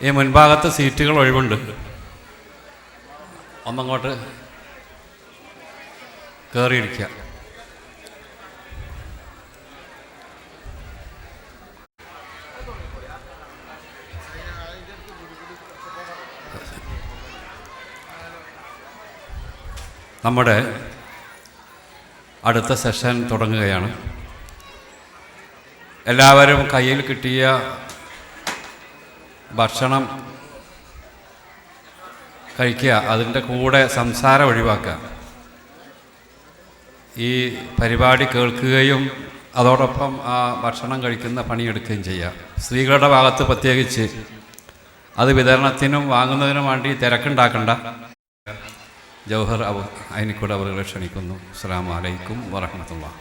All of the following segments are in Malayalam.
ഈ മുൻഭാഗത്ത് സീറ്റുകൾ ഒഴിവുണ്ട്, ഒന്നങ്ങോട്ട് കയറിയിരിക്കുക. നമ്മുടെ അടുത്ത സെഷൻ തുടങ്ങുകയാണ്. എല്ലാവരും കയ്യിൽ കിട്ടിയ ഭക്ഷണം കഴിക്കുക, അതിൻ്റെ കൂടെ സംസാരം ഒഴിവാക്കുക. ഈ പരിപാടി കേൾക്കുകയും അതോടൊപ്പം ആ ഭക്ഷണം കഴിക്കുന്ന പണിയെടുക്കുകയും ചെയ്യുക. സ്ത്രീകളുടെ ഭാഗത്ത് പ്രത്യേകിച്ച് അത് വിതരണത്തിനും വാങ്ങുന്നതിനും വേണ്ടി തിരക്കുണ്ടാക്കണ്ട. ജൗഹർ അയിനിക്കൂടെ അവരെ ക്ഷണിക്കുന്നു. അസ്സലാമു അലൈക്കും വറഹ്മത്തുള്ളാഹി.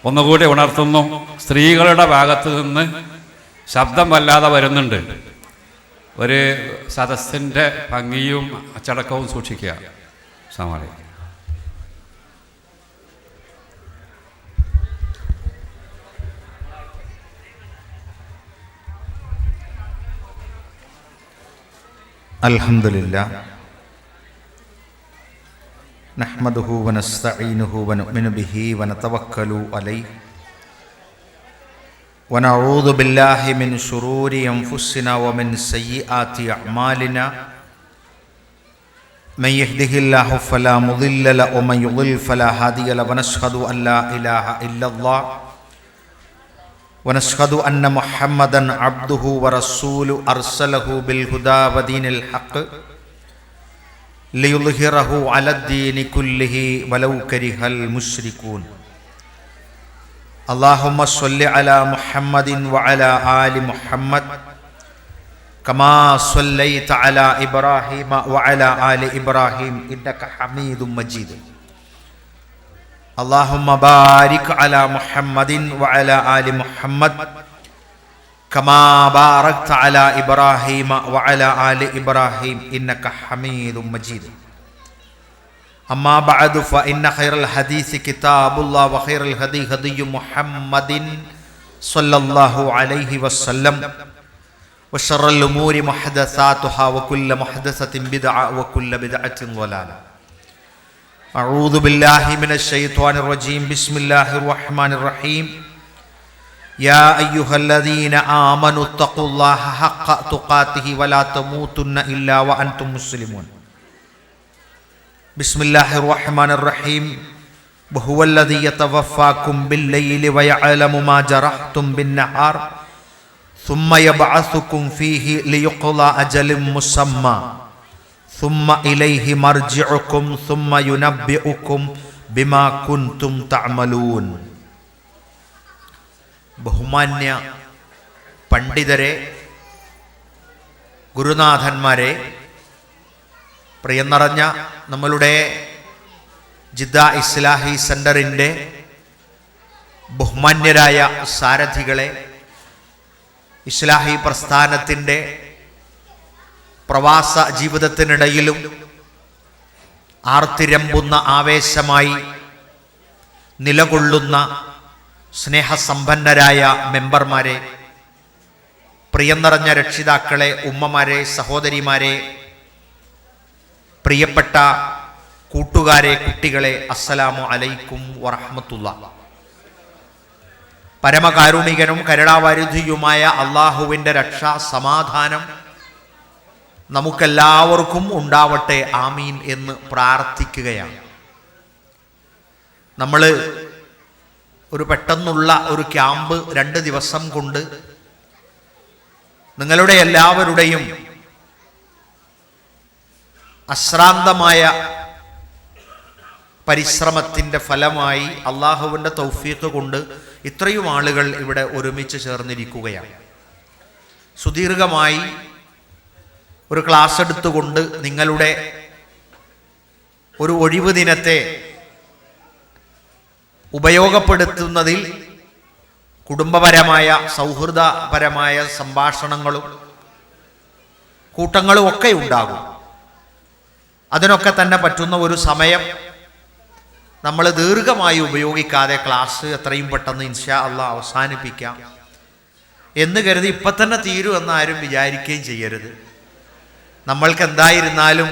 ഒന്നുകൂടി ഉണർത്തുന്നു, സ്ത്രീകളുടെ ഭാഗത്ത് നിന്ന് ശബ്ദം വല്ലാതെ വരുന്നുണ്ട്. ഒരു സദസ്സിൻ്റെ ഭംഗിയും അച്ചടക്കവും സൂക്ഷിക്കുക. അസ്സലാമു അലൈക്കും. അൽഹംദുലില്ലാഹ് നഹ്മദുഹു വനസ്തഈനുഹു വനുഅ്മിനു ബിഹി വനതവക്കലു അലൈഹി വനഊദു ബില്ലാഹി മിൻ ശുറൂരി അൻഫുസിനാ വമിൻ സയ്യിആതി അഅ്മാലിനാ മൻ യഹ്ദിഹില്ലാഹു ഫലാ മുദില്ല ലഹു വമൻ യുദ്ലിൽ ഫലാ ഹാദിയ ലഹു വനശ്ഹദു അൻ ലാ ഇലാഹ ഇല്ലല്ലാഹ് വനശ്ഹദു അന്ന മുഹമ്മദൻ അബ്ദുഹു വറസൂലുഹു അർസലഹു ബിൽ ഹുദാ വദീനിൽ ഹഖ് ലിയുദ്ഹിറഹു അലദ്ദീനി കുല്ലിഹി വലൗ കരിഹൽ മുശ്രികൂൻ. അല്ലാഹുമ്മ സ്വല്ലി അലാ മുഹമ്മദിൻ വഅലാ ആലി മുഹമ്മദ് കമാ സ്വല്ലൈത അലാ ഇബ്രാഹീമ വഅലാ ആലി ഇബ്രാഹീം ഇന്നക ഹമീദും മജീദ്. അല്ലാഹുമ്മ ബാരിക് അലാ മുഹമ്മദിൻ വഅലാ ആലി മുഹമ്മദ് കമാ ബാറക്ത അലാ ഇബ്രാഹീമ വഅലാ ആലി ഇബ്രാഹീം ഇന്നക ഹമീദും മജീദ്. അമ്മാ ബഅദു ഫഇന്ന ഖൈറൽ ഹദീസി കിതാബുല്ലാഹ് വഖൈറൽ ഹദീ ഹദിയു മുഹമ്മദിൻ സ്വല്ലല്ലാഹു അലൈഹി വസല്ലം വശറൽ ഉമൂരി മുഹദസാതുഹാ വകുല്ല മുഹദസത്തിൻ ബിദ്അ വകുല്ല ബിദ്അത്തിൻ ളലാല. അഊദു ബില്ലാഹി മിനശ് ശൈത്വാനിർ റജീം. ബിസ്മില്ലാഹിർ റഹ്മാനിർ റഹീം. യാ അയ്യുഹല്ലദീന ആമനു തഖുല്ലാഹ ഹഖ്ക തുഖാതിഹി വലാ തമൂതുന്ന ഇല്ലാ വഅൻതും മുസ്ലിമൂൻ. ബിസ്മില്ലാഹിർ റഹ്മാനിർ റഹീം. വഹുവല്ലദീ യതവഫാകും ബില്ലൈലി വയഅലമു മാ ജറഹ്തും ബിന്നഹാർ സുമ്മ യബ്അസുകും ഫീഹി ലിയുഖ്ളാ അജലിൻ മുസമ്മാ സുമ്മ ഇലൈഹി മർജിഉകും സുമ്മ യുനബ്ബിഉകും ബിമാ കുൻതും തഅമലൂൻ. ബഹുമാന്യ പണ്ഡിതരെ, ഗുരുനാഥന്മാരെ, പ്രിയം നിറഞ്ഞ നമ്മളുടെ ജിദ്ദ ഇസ്ലാഹി സെൻ്ററിൻ്റെ ബഹുമാന്യരായ സാരഥികളെ, ഇസ്ലാഹി പ്രസ്ഥാനത്തിൻ്റെ പ്രവാസ ജീവിതത്തിനിടയിലും ആർത്തിരമ്പുന്ന ആവേശമായി നിലകൊള്ളുന്ന സ്നേഹസമ്പന്നരായ മെമ്പർമാരെ, പ്രിയം നിറഞ്ഞ രക്ഷിതാക്കളെ, ഉമ്മമാരെ, സഹോദരിമാരെ, പ്രിയപ്പെട്ട കൂട്ടുകാരെ, കുട്ടികളെ, അസ്സലാമു അലൈക്കും വറഹ്മത്തുള്ളാഹി. പരമകാരുണികനും കരുണാവാരിധിയുമായ അള്ളാഹുവിൻ്റെ രക്ഷ, സമാധാനം നമുക്കെല്ലാവർക്കും ഉണ്ടാവട്ടെ, ആമീൻ എന്ന് പ്രാർത്ഥിക്കുകയാണ്. നമ്മൾ ഒരു പെട്ടെന്നുള്ള ഒരു ക്യാമ്പ് 2 ദിവസം കൊണ്ട് നിങ്ങളുടെ എല്ലാവരുടെയും അശ്രാന്തമായ പരിശ്രമത്തിൻ്റെ ഫലമായി അള്ളാഹുവിൻ്റെ തൗഫീഖ് കൊണ്ട് ഇത്രയും ആളുകൾ ഇവിടെ ഒരുമിച്ച് ചേർന്നിരിക്കുകയാണ്. സുദീർഘമായി ഒരു ക്ലാസ് എടുത്തുകൊണ്ട് നിങ്ങളുടെ ഒരു ഒഴിവ് ദിനത്തെ ഉപയോഗപ്പെടുത്തുന്നതിൽ കുടുംബപരമായ സൗഹൃദപരമായ സംഭാഷണങ്ങളും കൂട്ടങ്ങളും ഒക്കെ ഉണ്ടാകും. അതിനൊക്കെ തന്നെ പറ്റുന്ന ഒരു സമയം നമ്മൾ ദീർഘമായി ഉപയോഗിക്കാതെ ക്ലാസ് എത്രയും പെട്ടെന്ന് ഇൻഷാ അല്ലാഹ് അവസാനിപ്പിക്കാം എന്ന് കരുതി ഇപ്പം തന്നെ തീരും എന്നാരും വിചാരിക്കുകയും ചെയ്യരുത്. നമ്മൾക്ക് എന്തായിരുന്നാലും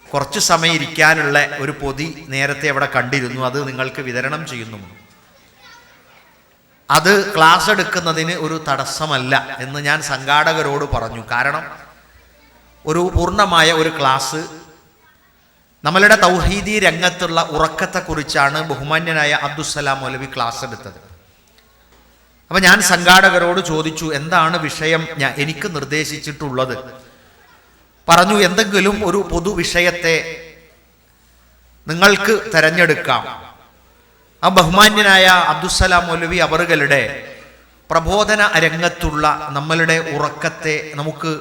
കുറച്ച് സമയം ഇരിക്കാനുള്ള ഒരു പൊതി നേരത്തെ അവിടെ കണ്ടിരുന്നു, അത് നിങ്ങൾക്ക് വിതരണം ചെയ്യുന്നു. അത് ക്ലാസ് എടുക്കുന്നതിന് ഒരു തടസ്സമല്ല എന്ന് ഞാൻ സംഘാടകരോട് പറഞ്ഞു. കാരണം ഒരു പൂർണ്ണമായ ഒരു ക്ലാസ് നമ്മളുടെ തൗഹീദി രംഗത്തുള്ള ഉറക്കത്തെക്കുറിച്ചാണ് ബഹുമാന്യനായ അബ്ദുസ്സലാം മൗലവി ക്ലാസ് എടുത്തത്. അപ്പം ഞാൻ സംഘാടകരോട് ചോദിച്ചു, എന്താണ് വിഷയം എനിക്ക് നിർദ്ദേശിച്ചിട്ടുള്ളത്? പറഞ്ഞു, എന്തെങ്കിലും ഒരു പൊതുവിഷയത്തെ നിങ്ങൾക്ക് തിരഞ്ഞെടുക്കാം. ആ ബഹുമാന്യനായ അബ്ദുസ്സലാം മൗലവി അവറുകളുടെ പ്രബോധന രംഗത്തുള്ള നമ്മളുടെ ഉറക്കത്തെ നമുക്ക്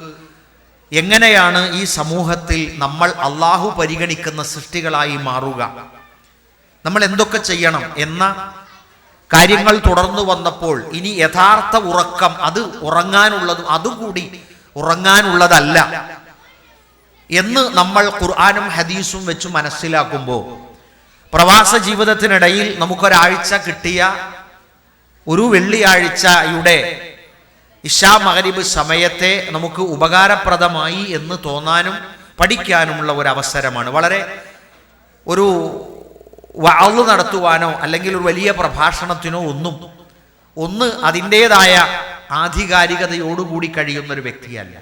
എങ്ങനെയാണ് ഈ സമൂഹത്തിൽ നമ്മൾ അള്ളാഹു പരിഗണിക്കുന്ന സൃഷ്ടികളായി മാറുക, നമ്മൾ എന്തൊക്കെ ചെയ്യണം എന്ന കാര്യങ്ങൾ തുടർന്നു വന്നപ്പോൾ ഇനി യഥാർത്ഥ ഉറക്കം അത് ഉറങ്ങാനുള്ളതും അതുകൂടി ഉറങ്ങാനുള്ളതല്ല എന്ന് നമ്മൾ ഖുർആനും ഹദീസും വെച്ച് മനസ്സിലാക്കുമ്പോൾ പ്രവാസ ജീവിതത്തിനിടയിൽ നമുക്കൊരാഴ്ച കിട്ടിയ ഒരു വെള്ളിയാഴ്ചയുടെ ഇശാ മഗ്രിബ് സമയത്തെ നമുക്ക് ഉപകാരപ്രദമായി എന്ന് തോന്നാനും പഠിക്കാനുമുള്ള ഒരു അവസരമാണ്. വളരെ ഒരു വഅള് നടത്തുവാനോ അല്ലെങ്കിൽ ഒരു വലിയ പ്രഭാഷണത്തിനോ ഒന്ന് അതിൻ്റെതായ ആധികാരികതയോടുകൂടി കഴിയുന്ന ഒരു വ്യക്തിയല്ല.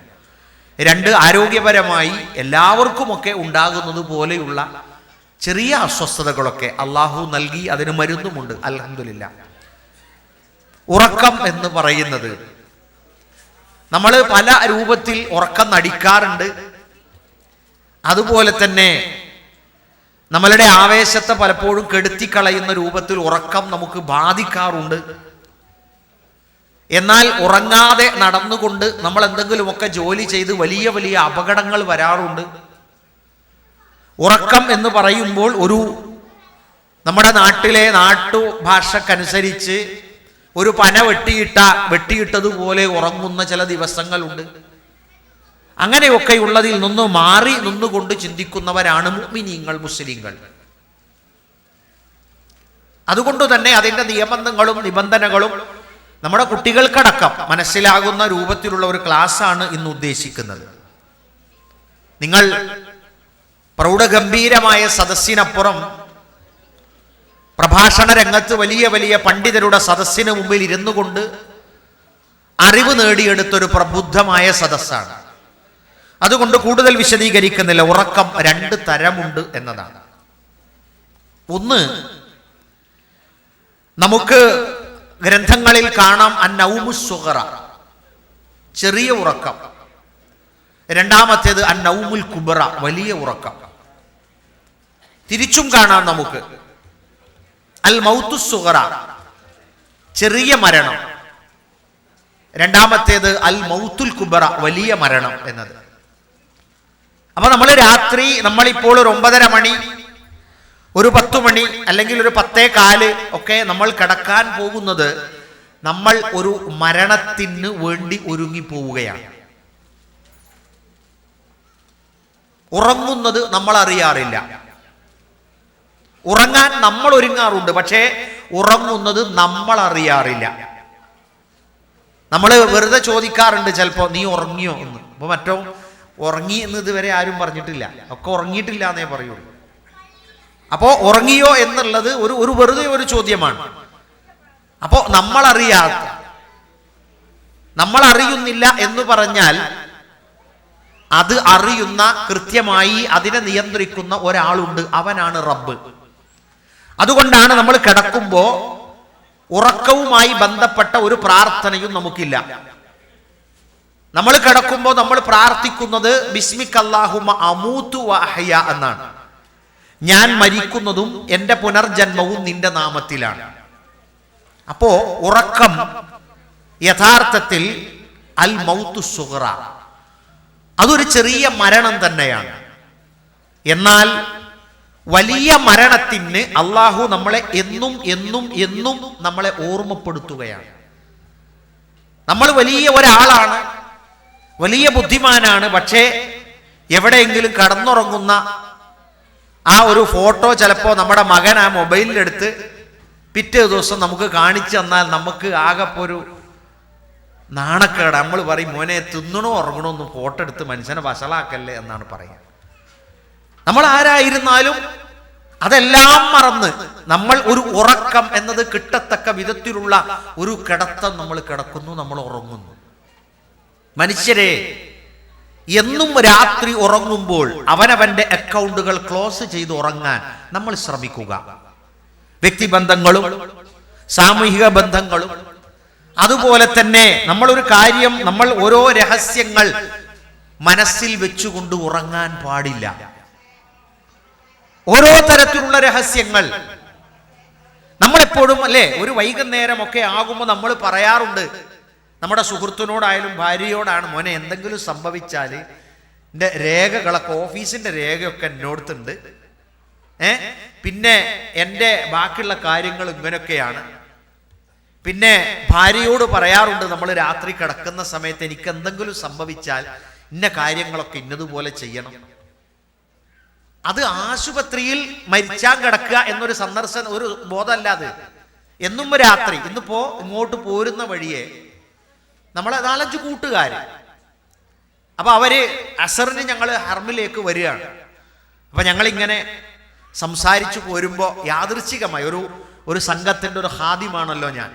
രണ്ട്, ആരോഗ്യപരമായി എല്ലാവർക്കുമൊക്കെ ഉണ്ടാകുന്നത് പോലെയുള്ള ചെറിയ അസ്വസ്ഥതകളൊക്കെ അള്ളാഹു നൽകി, അതിന് മരുന്നുമുണ്ട് അൽഹംദുലില്ലാഹ്. ഉറക്കം എന്ന് പറയുന്നത് നമ്മൾ പല രൂപത്തിൽ ഉറക്കം നടിക്കാറുണ്ട്. അതുപോലെ തന്നെ നമ്മളുടെ ആവേശത്തെ പലപ്പോഴും കെടുത്തിക്കളയുന്ന രൂപത്തിൽ ഉറക്കം നമുക്ക് ബാധിക്കാറുണ്ട്. എന്നാൽ ഉറങ്ങാതെ നടന്നുകൊണ്ട് നമ്മൾ എന്തെങ്കിലുമൊക്കെ ജോലി ചെയ്ത് വലിയ വലിയ അപകടങ്ങൾ വരാറുണ്ട്. ഉറക്കം എന്ന് പറയുമ്പോൾ ഒരു നമ്മുടെ നാട്ടിലെ നാട്ടുഭാഷക്കനുസരിച്ച് ഒരു പന വെട്ടിയിട്ടതുപോലെ ഉറങ്ങുന്ന ചില ദിവസങ്ങളുണ്ട്. അങ്ങനെയൊക്കെയുള്ളതിൽ നിന്ന് മാറി നിന്നുകൊണ്ട് ചിന്തിക്കുന്നവരാണ് മുഅ്മിനീങ്ങൾ, മുസ്ലിങ്ങൾ. അതുകൊണ്ട് തന്നെ അതിൻ്റെ നിയമങ്ങളും നിബന്ധനകളും നമ്മുടെ കുട്ടികൾക്കടക്കം മനസ്സിലാകുന്ന രൂപത്തിലുള്ള ഒരു ക്ലാസ്സാണ് ഇന്ന് ഉദ്ദേശിക്കുന്നത്. നിങ്ങൾ പ്രൗഢഗംഭീരമായ സദസ്സിനപ്പുറം പ്രഭാഷണ രംഗത്ത് വലിയ വലിയ പണ്ഡിതരുടെ സദസ്സിന് മുമ്പിൽ ഇരുന്നു കൊണ്ട് അറിവ് നേടിയെടുത്തൊരു പ്രബുദ്ധമായ സദസ്സാണ്. അതുകൊണ്ട് കൂടുതൽ വിശദീകരിക്കുന്നില്ല. ഉറക്കം രണ്ട് തരമുണ്ട് എന്നതാണ്. ഒന്ന്, നമുക്ക് ഗ്രന്ഥങ്ങളിൽ കാണാം അന്നൗമുസ് സുഗറ, ചെറിയ ഉറക്കം. രണ്ടാമത്തേത് അന്നൗമുൽ കുബറ, വലിയ ഉറക്കം. തിരിച്ചും കാണാം നമുക്ക് അൽ മൗത്തുസ് സുഗറ, ചെറിയ മരണം. രണ്ടാമത്തേത് അൽ മൗത്തുൽ കുബറ, വലിയ മരണം എന്നത്. അപ്പൊ നമ്മൾ രാത്രി, നമ്മളിപ്പോൾ ഒരു 9:30 മണി, ഒരു 10 മണി അല്ലെങ്കിൽ ഒരു 10:15 ഒക്കെ നമ്മൾ കിടക്കാൻ പോകുന്നത് നമ്മൾ ഒരു മരണത്തിന് വേണ്ടി ഒരുങ്ങിപ്പോവുകയാണ്. ഉറങ്ങുന്നത് നമ്മൾ അറിയാറില്ല. ഉറങ്ങാൻ നമ്മൾ ഒരുങ്ങാറുണ്ട്, പക്ഷേ ഉറങ്ങുന്നത് നമ്മൾ അറിയാറില്ല. നമ്മൾ വെറുതെ ചോദിക്കാറുണ്ട് ചിലപ്പോൾ, നീ ഉറങ്ങിയോ എന്ന്. അപ്പൊ മറ്റോ ഉറങ്ങി എന്ന് ഇതുവരെ ആരും പറഞ്ഞിട്ടില്ല, ഒക്കെ ഉറങ്ങിയിട്ടില്ല എന്നേ പറയുള്ളൂ. അപ്പോ ഉറങ്ങിയോ എന്നുള്ളത് ഒരു വെറുതെ ഒരു ചോദ്യമാണ്. അപ്പോ നമ്മൾ അറിയുന്നില്ല എന്ന് പറഞ്ഞാൽ അത് അറിയുന്ന, കൃത്യമായി അതിനെ നിയന്ത്രിക്കുന്ന ഒരാളുണ്ട്, അവനാണ് റബ്ബ്. അതുകൊണ്ടാണ് നമ്മൾ കിടക്കുമ്പോൾ ഉറക്കവുമായി ബന്ധപ്പെട്ട ഒരു പ്രാർത്ഥനയും നമുക്കില്ല. നമ്മൾ കിടക്കുമ്പോൾ നമ്മൾ പ്രാർത്ഥിക്കുന്നത് ബിസ്മിക അല്ലാഹുമ്മ അമൂതു വ അഹ്യ എന്നാണ്. ഞാൻ മരിക്കുന്നതും എൻ്റെ പുനർജന്മവും നിന്റെ നാമത്തിലാണ്. അപ്പോ ഉറക്കം യഥാർത്ഥത്തിൽ അൽ മൗത്തു സുഗ്റ, അതൊരു ചെറിയ മരണം തന്നെയാണ്. എന്നാൽ വലിയ മരണത്തിന് അള്ളാഹു നമ്മളെ എന്നും എന്നും എന്നും നമ്മളെ ഓർമ്മപ്പെടുത്തുകയാണ്. നമ്മൾ വലിയ ഒരാളാണ്, വലിയ ബുദ്ധിമാനാണ്, പക്ഷേ എവിടെയെങ്കിലും കടന്നുറങ്ങുന്ന ആ ഒരു ഫോട്ടോ ചിലപ്പോൾ നമ്മുടെ മകൻ ആ മൊബൈലിലെടുത്ത് പിറ്റേ ദിവസം നമുക്ക് കാണിച്ചു തന്നാൽ നമുക്ക് ആകെപ്പൊരു നാണക്കേട്. നമ്മൾ പറയും മോനെ തിന്നണോ ഉറങ്ങണോ ഒന്ന് ഫോട്ടോ എടുത്ത് മനുഷ്യനെ വഷളാക്കല്ലേ എന്നാണ് പറയുക. നമ്മൾ ആരായിരുന്നാലും അതെല്ലാം മറന്ന് നമ്മൾ ഒരു ഉറക്കം എന്നത് കിട്ടത്തക്ക വിധത്തിലുള്ള ഒരു കിടത്തം നമ്മൾ കിടക്കുന്നു, നമ്മൾ ഉറങ്ങുന്നു. മനുഷ്യരെ, എന്നും രാത്രി ഉറങ്ങുമ്പോൾ അവനവന്റെ അക്കൗണ്ടുകൾ ക്ലോസ് ചെയ്ത് ഉറങ്ങാൻ നമ്മൾ ശ്രമിക്കുക. വ്യക്തിബന്ധങ്ങളും സാമൂഹിക ബന്ധങ്ങളും അതുപോലെ തന്നെ നമ്മളൊരു കാര്യം, നമ്മൾ ഓരോ രഹസ്യങ്ങൾ മനസ്സിൽ വെച്ചുകൊണ്ട് ഉറങ്ങാൻ പാടില്ല. ഓരോ തരത്തിലുള്ള രഹസ്യങ്ങൾ നമ്മളെപ്പോഴും അല്ലേ ഒരു വൈകുന്നേരമൊക്കെ ആകുമ്പോൾ നമ്മൾ പറയാറുണ്ട് നമ്മുടെ സുഹൃത്തിനോടായാലും ഭാര്യയോടാണ്, മോനെ എന്തെങ്കിലും സംഭവിച്ചാൽ എൻ്റെ രേഖകളൊക്കെ, ഓഫീസിൻ്റെ രേഖയൊക്കെ എന്നോടത്തുണ്ട്, പിന്നെ എൻ്റെ ബാക്കിയുള്ള കാര്യങ്ങൾ ഇങ്ങനെയൊക്കെയാണ്. പിന്നെ ഭാര്യയോട് പറയാറുണ്ട് നമ്മൾ രാത്രി കിടക്കുന്ന സമയത്ത് എനിക്ക് എന്തെങ്കിലും സംഭവിച്ചാൽ ഇന്ന കാര്യങ്ങളൊക്കെ ഇന്നതുപോലെ ചെയ്യണം. അത് ആശുപത്രിയിൽ മരിച്ചാൻ കിടക്കുക എന്നൊരു സന്ദർശനം, ഒരു ബോധമല്ലാതെ എന്നും രാത്രി. ഇന്നിപ്പോ ഇങ്ങോട്ട് പോരുന്ന വഴിയെ നമ്മളെ 4-5 കൂട്ടുകാർ, അപ്പൊ അവര് അസറിന് ഞങ്ങൾ ഹർമിലേക്ക് വരികയാണ്. അപ്പൊ ഞങ്ങളിങ്ങനെ സംസാരിച്ചു പോരുമ്പോ യാദൃച്ഛികമായി ഒരു സംഘത്തിന്റെ ഒരു ഹാദിമാണല്ലോ ഞാൻ.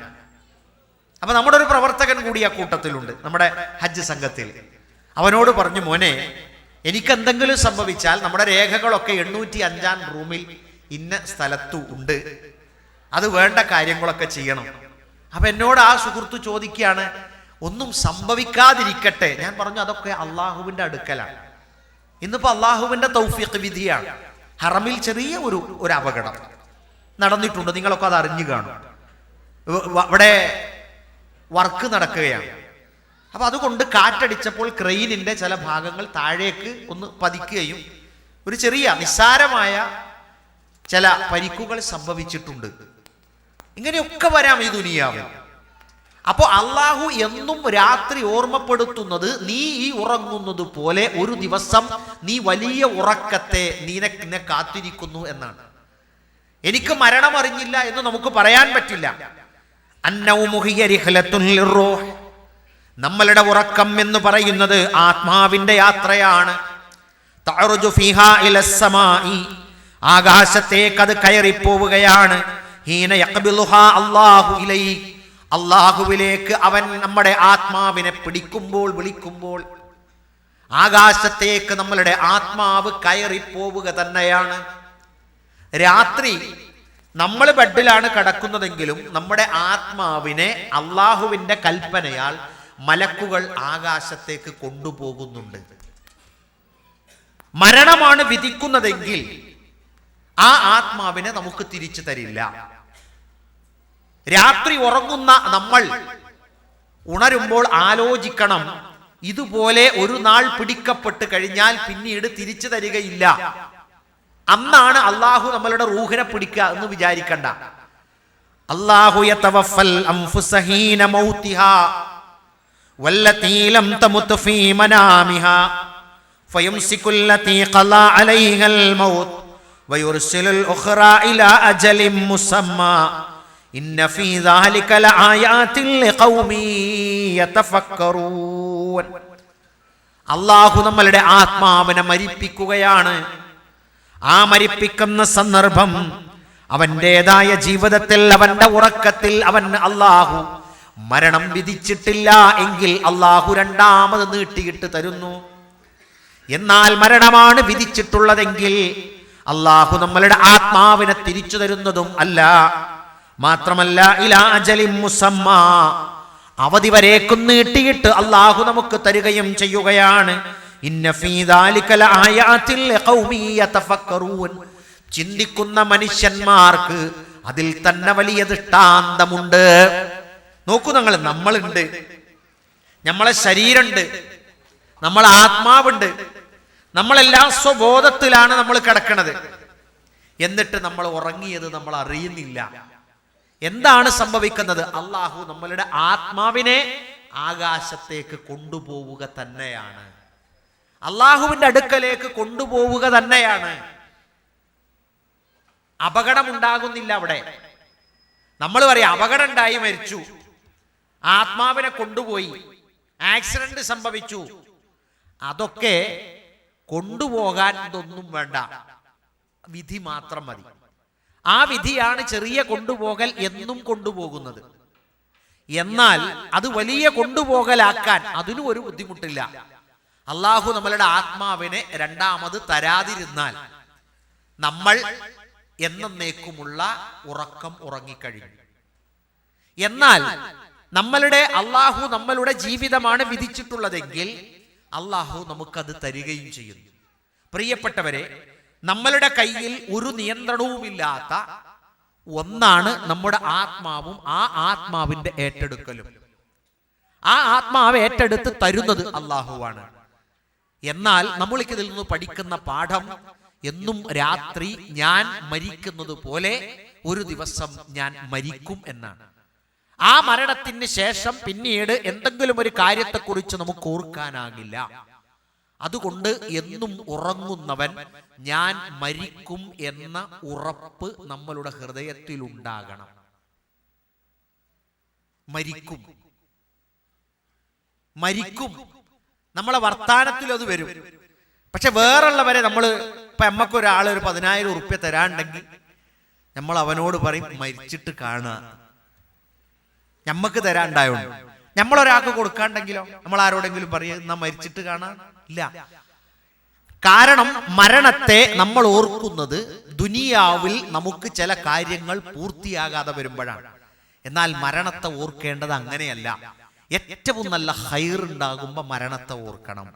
അപ്പൊ നമ്മുടെ ഒരു പ്രവർത്തകൻ കൂടി ആ കൂട്ടത്തിലുണ്ട്, നമ്മുടെ ഹജ്ജ് സംഘത്തിൽ. അവനോട് പറഞ്ഞു, മോനെ എനിക്കെന്തെങ്കിലും സംഭവിച്ചാൽ നമ്മുടെ രേഖകളൊക്കെ 805 റൂമിൽ ഇന്ന സ്ഥലത്തു ഉണ്ട്, അത് വേണ്ട കാര്യങ്ങളൊക്കെ ചെയ്യണം. അപ്പൊ എന്നോട് ആ സുഹൃത്ത് ചോദിക്കുകയാണ്, ഒന്നും സംഭവിക്കാതിരിക്കട്ടെ. ഞാൻ പറഞ്ഞു അതൊക്കെ അള്ളാഹുവിന്റെ അടുക്കലാണ്. ഇന്നിപ്പോ അള്ളാഹുവിന്റെ തൗഫീഖ് വിധിയാണ്. ഹറമിൽ ചെറിയ ഒരു അപകടം നടന്നിട്ടുണ്ട്, നിങ്ങളൊക്കെ അത് അറിഞ്ഞു കാണും. അവിടെ വർക്ക് നടക്കുകയാണ്. അപ്പൊ അതുകൊണ്ട് കാറ്റടിച്ചപ്പോൾ ക്രെയിനിന്റെ ചില ഭാഗങ്ങൾ താഴേക്ക് ഒന്ന് പതിക്കുകയും ഒരു ചെറിയ നിസ്സാരമായ ചില പരിക്കുകൾ സംഭവിച്ചിട്ടുണ്ട്. ഇങ്ങനെയൊക്കെ വരാം ഈ ദുനിയാവിൽ. അപ്പോ അള്ളാഹു എന്നും രാത്രി ഓർമ്മപ്പെടുത്തുന്നത്, നീ ഈ ഉറങ്ങുന്നത് പോലെ ഒരു ദിവസം നീ വലിയ ഉറക്കത്തെ നിന്നെ കാത്തിരിക്കുന്നു എന്നാണ്. എനിക്ക് മരണം അറിഞ്ഞില്ല എന്ന് നമുക്ക് പറയാൻ പറ്റില്ല. നമ്മളുടെ ഉറക്കം എന്ന് പറയുന്നത് ആത്മാവിന്റെ യാത്രയാണ്. ആകാശത്തേക്ക് അത് കയറിപ്പോവുകയാണ്. അള്ളാഹുവിലേക്ക് അവൻ നമ്മുടെ ആത്മാവിനെ വിളിക്കുമ്പോൾ ആകാശത്തേക്ക് നമ്മളുടെ ആത്മാവ് കയറിപ്പോവുക തന്നെയാണ്. രാത്രി നമ്മൾ ബെഡിലാണ് കിടക്കുന്നതെങ്കിലും നമ്മുടെ ആത്മാവിനെ അള്ളാഹുവിന്റെ കൽപ്പനയാൽ മലക്കുകൾ ആകാശത്തേക്ക് കൊണ്ടുപോകുന്നുണ്ട്. മരണമാണ് വിധിക്കുന്നതെങ്കിൽ ആ ആത്മാവിനെ നമുക്ക് തിരിച്ചു തരില്ല. രാത്രി ഉറങ്ങുന്ന നമ്മൾ ഉണരുമ്പോൾ ആലോചിക്കണം, ഇതുപോലെ ഒരു നാൾ പിടിക്കപ്പെട്ട് കഴിഞ്ഞാൽ പിന്നീട് തിരിച്ചു തരികയില്ല. അന്നാണ് അള്ളാഹു നമ്മളുടെ റൂഹിനെ പിടിക്കുക എന്ന് വിചാരിക്കണ്ട. അല്ലാഹു യതവഫൽ അൻഫുസ ഹീന മൗതിഹാ വല്ലതീ ലം തമുത് ഫീ മനാമിഹാ ഫയംസികുൽ ലതീ ഖലാ അലൈഹൽ മൗത് വയുർസിലുൽ ഉഖ്റാ ഇലാ അജലിൻ മുസമ്മാ ഇന്ന ഫീ ദാലിക ലആയാതിൻ ലിഖൗമി യതഫക്കറൂൻ. അല്ലാഹു നമ്മളുടെ ആത്മാവിനെ മരിപ്പിക്കുകയാണ്. ആ മരിപ്പിക്കുന്ന സന്ദർഭം അവൻ്റെതായ ജീവിതത്തിൽ, അവന്റെ ഉറക്കത്തിൽ അവന് അള്ളാഹു മരണം വിധിച്ചിട്ടില്ല എങ്കിൽ അള്ളാഹു രണ്ടാമത് നീട്ടിയിട്ട് തരുന്നു. എന്നാൽ മരണമാണ് വിധിച്ചിട്ടുള്ളതെങ്കിൽ അള്ളാഹു നമ്മളുടെ ആത്മാവിനെ തിരിച്ചു തരുന്നതും അല്ല. മാത്രമല്ല ഇലാ അജലിൻ മുസമ്മാ, അവധി വരേക്കും നീട്ടിയിട്ട് അള്ളാഹു നമുക്ക് തരികയും ചെയ്യുകയാണ്. ഇന്ന ഫീ ദാലിക ലആയാതിൻ ലിഖൗമി യതഫക്കറൂൻ. ചിന്തിക്കുന്ന മനുഷ്യന്മാർക്ക് അതിൽ തന്നെ വലിയ ദൃഷ്ടാന്തമുണ്ട്. നോക്കൂ, നമ്മളുണ്ട്, നമ്മളെ ശരീരമുണ്ട്, നമ്മളെ ആത്മാവുണ്ട്, നമ്മളെല്ലാം സ്വബോധത്തിലാണ് നമ്മൾ കിടക്കുന്നത്. എന്നിട്ട് നമ്മൾ ഉറങ്ങിയത് നമ്മൾ അറിയുന്നില്ല. എന്താണ് സംഭവിക്കുന്നത്? അള്ളാഹു നമ്മളുടെ ആത്മാവിനെ ആകാശത്തേക്ക് കൊണ്ടുപോവുക തന്നെയാണ്, അള്ളാഹുവിന്റെ അടുക്കലേക്ക് കൊണ്ടുപോവുക തന്നെയാണ്. അപകടമുണ്ടാകുന്നില്ല അവിടെ. നമ്മൾ പറയാം അപകടം ഉണ്ടായി മരിച്ചു, ആത്മാവിനെ കൊണ്ടുപോയി, ആക്സിഡന്റ് സംഭവിച്ചു, അതൊക്കെ കൊണ്ടുപോകാൻ ഇതൊന്നും വേണ്ട, വിധി മാത്രം മതി. ആ വിധിയാണ് ചെറിയ കൊണ്ടുപോകൽ എന്നും കൊണ്ടുപോകുന്നത്. എന്നാൽ അത് വലിയ കൊണ്ടുപോകലാക്കാൻ അതിനും ഒരു ബുദ്ധിമുട്ടില്ല. അള്ളാഹു നമ്മളുടെ ആത്മാവിനെ രണ്ടാമത് തരാതിരുന്നാൽ നമ്മൾ എന്നേക്കുമുള്ള ഉറക്കം ഉറങ്ങിക്കഴിഞ്ഞു. എന്നാൽ അള്ളാഹു നമ്മളുടെ ജീവിതമാണ് വിധിച്ചിട്ടുള്ളതെങ്കിൽ അള്ളാഹു നമുക്കത് തരികയും ചെയ്യുന്നു. പ്രിയപ്പെട്ടവരെ, നമ്മളുടെ കയ്യിൽ ഒരു നിയന്ത്രണവുമില്ലാത്ത ഒന്നാണ് നമ്മുടെ ആത്മാവും ആ ആത്മാവിന്റെ ഏറ്റെടുക്കലും. ആ ആത്മാവ് ഏറ്റെടുത്ത് തരുന്നത് അള്ളാഹുവാണ്. എന്നാൽ നമ്മൾക്ക് ഇതിൽ നിന്ന് പഠിക്കുന്ന പാഠം, എന്നും രാത്രി ഞാൻ മരിക്കുന്നത് പോലെ ഒരു ദിവസം ഞാൻ മരിക്കും എന്നാണ്. ആ മരണത്തിന് ശേഷം പിന്നീട് എന്തെങ്കിലും ഒരു കാര്യത്തെക്കുറിച്ച് നമുക്ക് ഓർക്കാനാകില്ല. അതുകൊണ്ട് എന്നും ഉറങ്ങുന്നവൻ ഞാൻ മരിക്കും എന്ന ഉറപ്പ് നമ്മളുടെ ഹൃദയത്തിൽ ഉണ്ടാകണം. മരിക്കും മരിക്കും നമ്മളെ വർത്താനത്തിൽ അത് വരും. പക്ഷെ വേറുള്ളവരെ ഇപ്പൊ നമ്മക്കൊരാൾ ഒരു 10,000 ഉറുപ്പ്യ തരാണ്ടെങ്കിൽ നമ്മൾ അവനോട് പറയും മരിച്ചിട്ട് കാണുക, നമ്മക്ക് തരാണ്ടായോണ്ട്. നമ്മളൊരാൾക്ക് കൊടുക്കാണ്ടെങ്കിലോ നമ്മൾ ആരോടെങ്കിലും പറയും എന്നാ മരിച്ചിട്ട് കാണാൻ ഇല്ല. കാരണം മരണത്തെ നമ്മൾ ഓർക്കുന്നത് ദുനിയാവിൽ നമുക്ക് ചില കാര്യങ്ങൾ പൂർത്തിയാകാതെ വരുമ്പോഴാണ്. എന്നാൽ മരണത്തെ ഓർക്കേണ്ടത് അങ്ങനെയല്ല. ഏറ്റവും നല്ല ഹൈർ ഉണ്ടാകുമ്പോ മരണത്തെ ഓർക്കണം.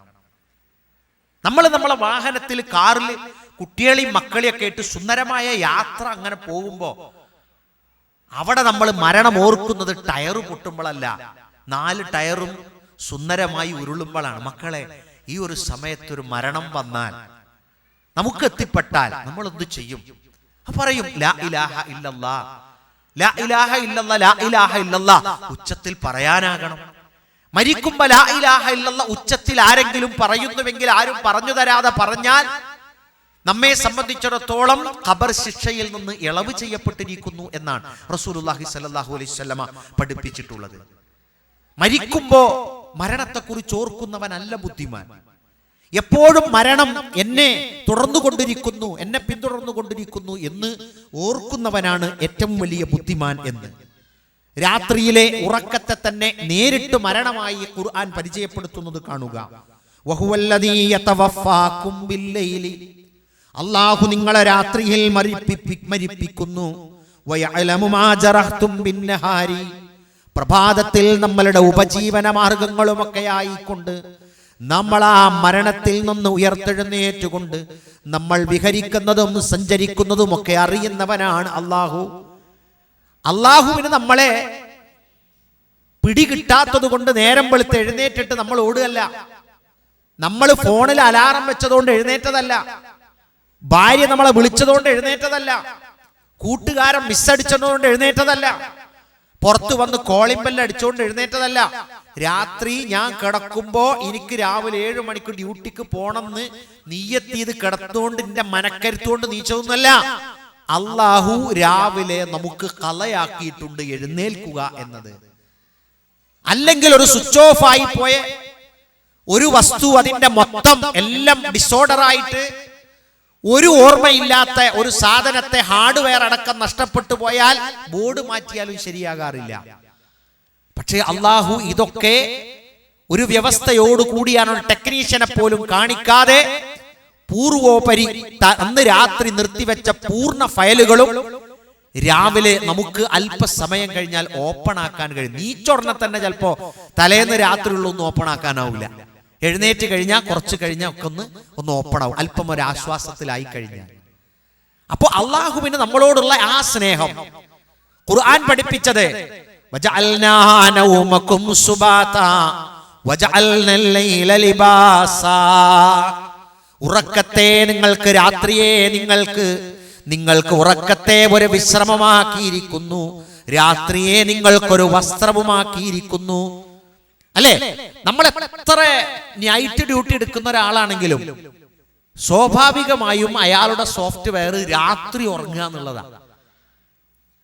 നമ്മളെ വാഹനത്തിൽ, കാറിൽ കുട്ടികളെയും മക്കളെയൊക്കെ ആയിട്ട് സുന്ദരമായ യാത്ര അങ്ങനെ പോകുമ്പോ അവിടെ നമ്മൾ മരണം ഓർക്കുന്നത് ടയർ പൊട്ടുമ്പോഴല്ല, 4 ടയറും സുന്ദരമായി ഉരുളുമ്പോഴാണ്. മക്കളെ, ഈ ഒരു സമയത്തൊരു മരണം വന്നാൽ, നമുക്ക് എത്തിപ്പെട്ടാൽ നമ്മൾ എന്ത് ചെയ്യും? പറയും ലാ ഇലാഹ ഇല്ലല്ലാ, ലാ ഇലാഹ ഇല്ലല്ലാ, ലാ ഇലാഹ ഇല്ലല്ലാ ഉച്ചത്തിൽ പറയാനാകണം. മരിക്കുമ്പോ ലാ ഇലാഹ ഇല്ലല്ലാ ഉച്ചത്തിൽ ആരെങ്കിലും പറയുന്നുവെങ്കിൽ, ആരും പറഞ്ഞു തരാതെ പറഞ്ഞാൽ നമ്മെ സംബന്ധിച്ചിടത്തോളം ഖബർ ശിക്ഷയിൽ നിന്ന് ഇളവ് ചെയ്യപ്പെട്ടിരിക്കുന്നു എന്നാണ് റസൂലുള്ളാഹി സ്വല്ലല്ലാഹു അലൈഹി വസല്ലമ പഠിപ്പിച്ചിട്ടുള്ളത്. മരിക്കുമ്പോ മരണത്തെക്കുറിച്ച് ഓർക്കുന്നവനല്ല ബുദ്ധിമാൻ. എപ്പോഴും മരണം എന്നെ തുടർന്നുകൊണ്ടിരിക്കുന്നു, എന്നെ പിന്തുടർന്നുകൊണ്ടിരിക്കുന്നു എന്ന് ഓർക്കുന്നവനാണ് ഏറ്റവും വലിയ ബുദ്ധിമാൻ എന്ന്. രാത്രിയിലെ ഉറക്കത്തെ തന്നെ നേരിട്ട് മരണമായി ഖുർആൻ പരിചയപ്പെടുത്തുന്നത് കാണുക. വഹുവല്ലദീ യതവഫാകും ബില്ലൈലി, അല്ലാഹു നിങ്ങളെ രാത്രിയിൽ മരിപ്പിക്കുന്നു. വയഅലമു മാ ജറഹ്തും ബിന്നഹാരി, പ്രഭാതത്തിൽ നമ്മളുടെ ഉപജീവന മാർഗങ്ങളുമൊക്കെ ആയിക്കൊണ്ട് നമ്മൾ ആ മരണത്തിൽ നിന്ന് ഉയർത്തെഴുന്നേറ്റുകൊണ്ട് നമ്മൾ വിഹരിക്കുന്നതും സഞ്ചരിക്കുന്നതുമൊക്കെ അറിയുന്നവനാണ് അള്ളാഹു. അള്ളാഹുവിന് നമ്മളെ പിടികിട്ടാത്തത് കൊണ്ട് നേരം വെളുത്ത് എഴുന്നേറ്റിട്ട് നമ്മൾ ഓടുകയല്ല. നമ്മൾ ഫോണിൽ അലാറം വെച്ചതുകൊണ്ട് എഴുന്നേറ്റതല്ല, ഭാര്യ നമ്മളെ വിളിച്ചതുകൊണ്ട് എഴുന്നേറ്റതല്ല, കൂട്ടുകാരൻ മിസ്സടിച്ചതുകൊണ്ട് എഴുന്നേറ്റതല്ല, പുറത്തു വന്ന് കോളിംഗ് ബെല്ല് അടിച്ചുകൊണ്ട് എഴുന്നേറ്റതല്ല. രാത്രി ഞാൻ കിടക്കുമ്പോ എനിക്ക് രാവിലെ 7 മണിക്ക് ഡ്യൂട്ടിക്ക് പോണെന്ന് നീയത്തിയത് കിടത്തുകൊണ്ട് എന്റെ മനക്കരുത്തുകൊണ്ട് നീച്ചതൊന്നുമല്ല. അള്ളാഹു രാവിലെ നമുക്ക് കളയാക്കിയിട്ടുണ്ട് എഴുന്നേൽക്കുക എന്നത്. അല്ലെങ്കിൽ ഒരു സ്വിച്ച് ഓഫ് ആയി പോയ ഒരു വസ്തു, അതിന്റെ മൊത്തം എല്ലാം ഡിസോർഡർ ആയിട്ട് ഒരു ഓർമ്മയില്ലാത്ത ഒരു സാധനത്തെ ഹാർഡ്വെയർ അടക്കം നഷ്ടപ്പെട്ടു പോയാൽ ബോർഡ് മാറ്റിയാലും ശരിയാകാറില്ല. പക്ഷേ അള്ളാഹു ഇതൊക്കെ ഒരു വ്യവസ്ഥയോടുകൂടിയാണ്, ടെക്നീഷ്യനെ പോലും കാണിക്കാതെ പൂർവോപരി അന്ന് രാത്രി നിർത്തിവെച്ച പൂർണ്ണ ഫയലുകളും രാവിലെ നമുക്ക് അല്പസമയം കഴിഞ്ഞാൽ ഓപ്പൺ ആക്കാൻ കഴിയും. നീച്ചൊടനെ തന്നെ ചിലപ്പോ തലേന്ന് രാത്രിയുള്ളൊന്നും ഓപ്പൺ ആക്കാനാവില്ല. എഴുന്നേറ്റ് കഴിഞ്ഞാൽ കുറച്ച് കഴിഞ്ഞാൽ ഒക്കെ ഒന്ന് ഓപ്പൺ ആവും, അല്പം ഒരു ആശ്വാസത്തിലായി കഴിഞ്ഞാൽ. അപ്പൊ അള്ളാഹുവിന് നമ്മളോടുള്ള ആ സ്നേഹം ഖുർആൻ പഠിപ്പിച്ചത് വജഅൽനാ നൗമകും സുബാതാ വജഅൽനൽ ലൈല ലിബാസാ, ഉറക്കത്തെ നിങ്ങൾക്ക്, രാത്രിയെ നിങ്ങൾക്ക് ഉറക്കത്തെ ഒരു വിശ്രമമാക്കിയിരിക്കുന്നു, രാത്രിയെ നിങ്ങൾക്കൊരു വസ്ത്രവുമാക്കിയിരിക്കുന്നു. അല്ലേ? നമ്മൾ എത്ര നൈറ്റ് ഡ്യൂട്ടി എടുക്കുന്ന ഒരാളാണെങ്കിലും സ്വാഭാവികമായും അയാളുടെ സോഫ്റ്റ്വെയർ രാത്രി ഉറങ്ങുക എന്നുള്ളതാണ്.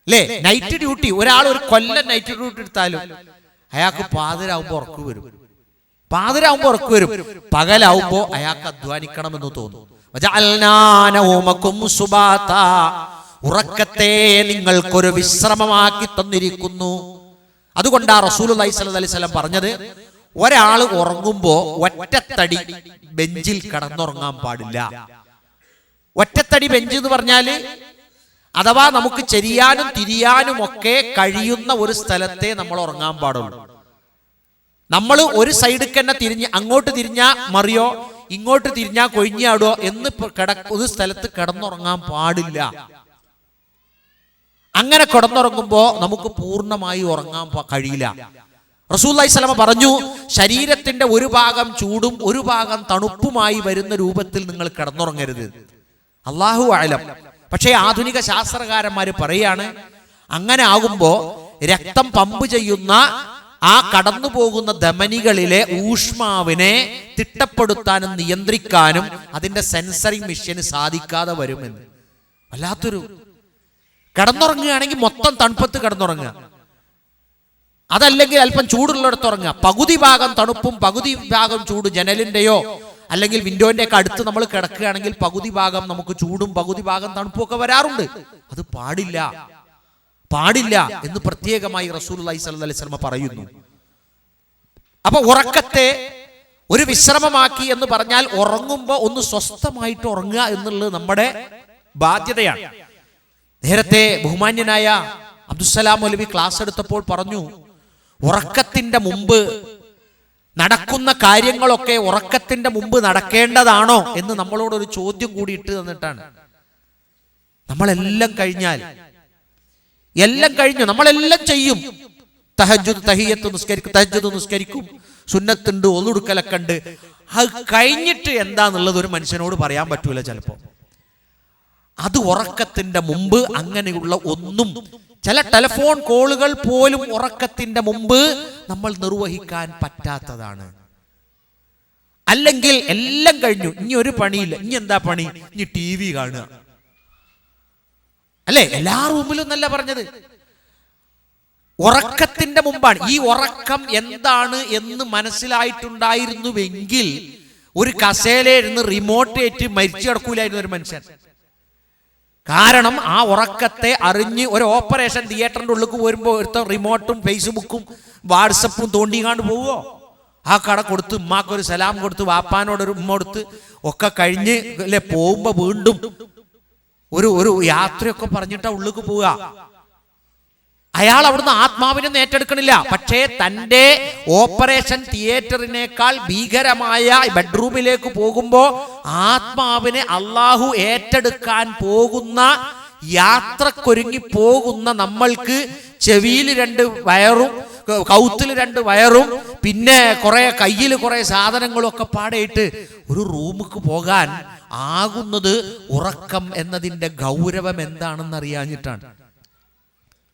അല്ലേ? നൈറ്റ് ഡ്യൂട്ടി, ഒരാൾ ഒരു കൊല്ലം നൈറ്റ് ഡ്യൂട്ടി എടുത്താലും അയാൾക്ക് പാതിരാവുമ്പോൾ ഉറക്കു വരും. പാതിരാവുമ്പോൾ ഉറക്കു വരും. പകലാവുമ്പോൾ അയാൾക്ക് അധ്വാനിക്കണമെന്ന് തോന്നും. ഉറക്കത്തെ നിങ്ങൾക്കൊരു വിശ്രമമാക്കി തന്നിരിക്കുന്നു. അതുകൊണ്ടാ റസൂലുള്ളാഹി സ്വല്ലല്ലാഹി അലൈഹി വസല്ലം പറഞ്ഞത്, ഒരാൾ ഉറങ്ങുമ്പോ ഒറ്റത്തടി ബെഞ്ചിൽ കിടന്നുറങ്ങാൻ പാടില്ല. ഒറ്റത്തടി ബെഞ്ച് എന്ന് പറഞ്ഞാല് അഥവാ നമുക്ക് ചെരിയാനും തിരിയാനും ഒക്കെ കഴിയുന്ന ഒരു സ്ഥലത്തെ നമ്മൾ ഉറങ്ങാൻ പാടുള്ളൂ. നമ്മൾ ഒരു സൈഡിൽ തന്നെ തിരിഞ്ഞ് അങ്ങോട്ട് തിരിഞ്ഞാ മറിയോ ഇങ്ങോട്ട് തിരിഞ്ഞാ കൊഴിഞ്ഞാടോ എന്ന് ഒരു സ്ഥലത്ത് കിടന്നുറങ്ങാൻ പാടില്ല. അങ്ങനെ കിടന്നുറങ്ങുമ്പോ നമുക്ക് പൂർണ്ണമായി ഉറങ്ങാൻ കഴിയില്ല. റസൂലുള്ളാഹി സ്വല്ലല്ലാഹു അലൈഹി വസല്ലം പറഞ്ഞു, ശരീരത്തിന്റെ ഒരു ഭാഗം ചൂടും ഒരു ഭാഗം തണുപ്പുമായി വരുന്ന രൂപത്തിൽ നിങ്ങൾ കിടന്നുറങ്ങരുത്. അല്ലാഹു അഅലം. പക്ഷേ ആധുനിക ശാസ്ത്രകാരന്മാർ പറയാണ്, അങ്ങനെ ആകുമ്പോ രക്തം പമ്പ് ചെയ്യുന്ന ആ കടന്നു പോകുന്ന ധമനികളിലെ ഊഷ്മാവിനെ തിട്ടപ്പെടുത്താനും നിയന്ത്രിക്കാനും അതിന്റെ സെൻസറിങ് മെഷീന് സാധിക്കാതെ വരുമെന്ന്. വല്ലാത്തൊരു കിടന്നുറങ്ങുകയാണെങ്കിൽ മൊത്തം തണുപ്പത്ത് കിടന്നുറങ്ങുക, അതല്ലെങ്കിൽ അല്പം ചൂടുള്ളിടത്ത് ഉറങ്ങുക. പകുതി ഭാഗം തണുപ്പും പകുതി ഭാഗം ചൂട് ജനലിന്റെയോ അല്ലെങ്കിൽ വിൻഡോന്റെ ഒക്കെ അടുത്ത് നമ്മൾ കിടക്കുകയാണെങ്കിൽ പകുതി ഭാഗം നമുക്ക് ചൂടും പകുതി ഭാഗം തണുപ്പും ഒക്കെ വരാറുണ്ട്. അത് പാടില്ല, പാടില്ല എന്ന് പ്രത്യേകമായി റസൂലുള്ളാഹി സ്വല്ലല്ലാഹി അലൈഹി വസല്ലം പറയുന്നു. അപ്പൊ ഉറക്കത്തെ ഒരു വിശ്രമമാക്കി എന്ന് പറഞ്ഞാൽ ഉറങ്ങുമ്പോൾ ഒന്ന് സ്വസ്ഥമായിട്ട് ഉറങ്ങുക എന്നുള്ളത് നമ്മുടെ ബാധ്യതയാണ്. നേരത്തെ ബഹുമാന്യനായ അബ്ദുസ്സലാം മൗലവി ക്ലാസ് എടുത്തപ്പോൾ പറഞ്ഞു, ഉറക്കത്തിന്റെ മുമ്പ് നടക്കുന്ന കാര്യങ്ങളൊക്കെ ഉറക്കത്തിന്റെ മുമ്പ് നടക്കേണ്ടതാണോ എന്ന് നമ്മളോടൊരു ചോദ്യം കൂടി ഇട്ട് തന്നിട്ടാണ്. നമ്മളെല്ലാം കഴിഞ്ഞാൽ എല്ലാം കഴിഞ്ഞു, നമ്മളെല്ലാം ചെയ്യും. തഹജ്ജുദ് തഹിയ്യത്ത് നിസ്കരിക്കും, തഹജ്ജുദ് നിസ്കരിക്കും, സുന്നത്തുണ്ട്, ഒളുടുക്കലൊക്കെ ഉണ്ട്. അത് കഴിഞ്ഞിട്ട് എന്താന്നുള്ളത് ഒരു മനുഷ്യനോട് പറയാൻ പറ്റൂല ചിലപ്പോ. അത് ഉറക്കത്തിന്റെ മുമ്പ് അങ്ങനെയുള്ള ഒന്നും, ചില ടെലിഫോൺ കോളുകൾ പോലും ഉറക്കത്തിന്റെ മുമ്പ് നമ്മൾ നിർവഹിക്കാൻ പറ്റാത്തതാണ്. അല്ലെങ്കിൽ എല്ലാം കഴിഞ്ഞു, ഇനി ഒരു പണിയില്ല, ഇനി എന്താ പണി, ഇനി TV കാണുക അല്ലേ? എല്ലാ റൂമിലും നല്ല പറഞ്ഞത് ഉറക്കത്തിന്റെ മുമ്പാണ്. ഈ ഉറക്കം എന്താണ് എന്ന് മനസ്സിലായിട്ടുണ്ടായിരുന്നുവെങ്കിൽ ഒരു കസേലയിരുന്ന് റിമോട്ട് ഏറ്റ് മരിച്ചു കിടക്കൂലായിരുന്നു ഒരു മനുഷ്യൻ. കാരണം ആ ഉറക്കത്തെ അറിഞ്ഞ് ഒരു ഓപ്പറേഷൻ തിയേറ്ററിന്റെ ഉള്ളിലേക്ക് വരുമ്പോൾ ഒരുത്ത റിമോട്ടും ഫേസ്ബുക്കും വാട്സപ്പും തോണ്ടിക്കാണ്ട് പോവോ? ആ കട കൊടുത്ത് ഉമ്മാക്കൊരു സലാം കൊടുത്ത് വാപ്പാനോടൊരു ഉമ്മ കൊടുത്ത് ഒക്കെ കഴിഞ്ഞ് അല്ലെ പോകുമ്പോ വീണ്ടും ഒരു യാത്രയൊക്കെ പറഞ്ഞിട്ടാ ഉള്ളിലേക്ക് പോവുക. അയാൾ അവിടുന്ന് ആത്മാവിനെ ഏറ്റെടുക്കണില്ല. പക്ഷേ തൻ്റെ ഓപ്പറേഷൻ തിയേറ്ററിനേക്കാൾ ഭീകരമായ ബെഡ്റൂമിലേക്ക് പോകുമ്പോ ആത്മാവിനെ അള്ളാഹു ഏറ്റെടുക്കാൻ പോകുന്ന യാത്രക്കൊരുങ്ങി പോകുന്ന നമ്മൾക്ക് ചെവിയിൽ 2 വയറും കൗത്തിൽ 2 വയറും പിന്നെ കുറെ കയ്യിൽ കുറെ സാധനങ്ങളും ഒക്കെ പാടയിട്ട് ഒരു റൂമിക്ക് പോകാൻ ആകുന്നത് ഉറക്കം എന്നതിൻ്റെ ഗൗരവം എന്താണെന്ന് അറിയാഞ്ഞിട്ടാണ്.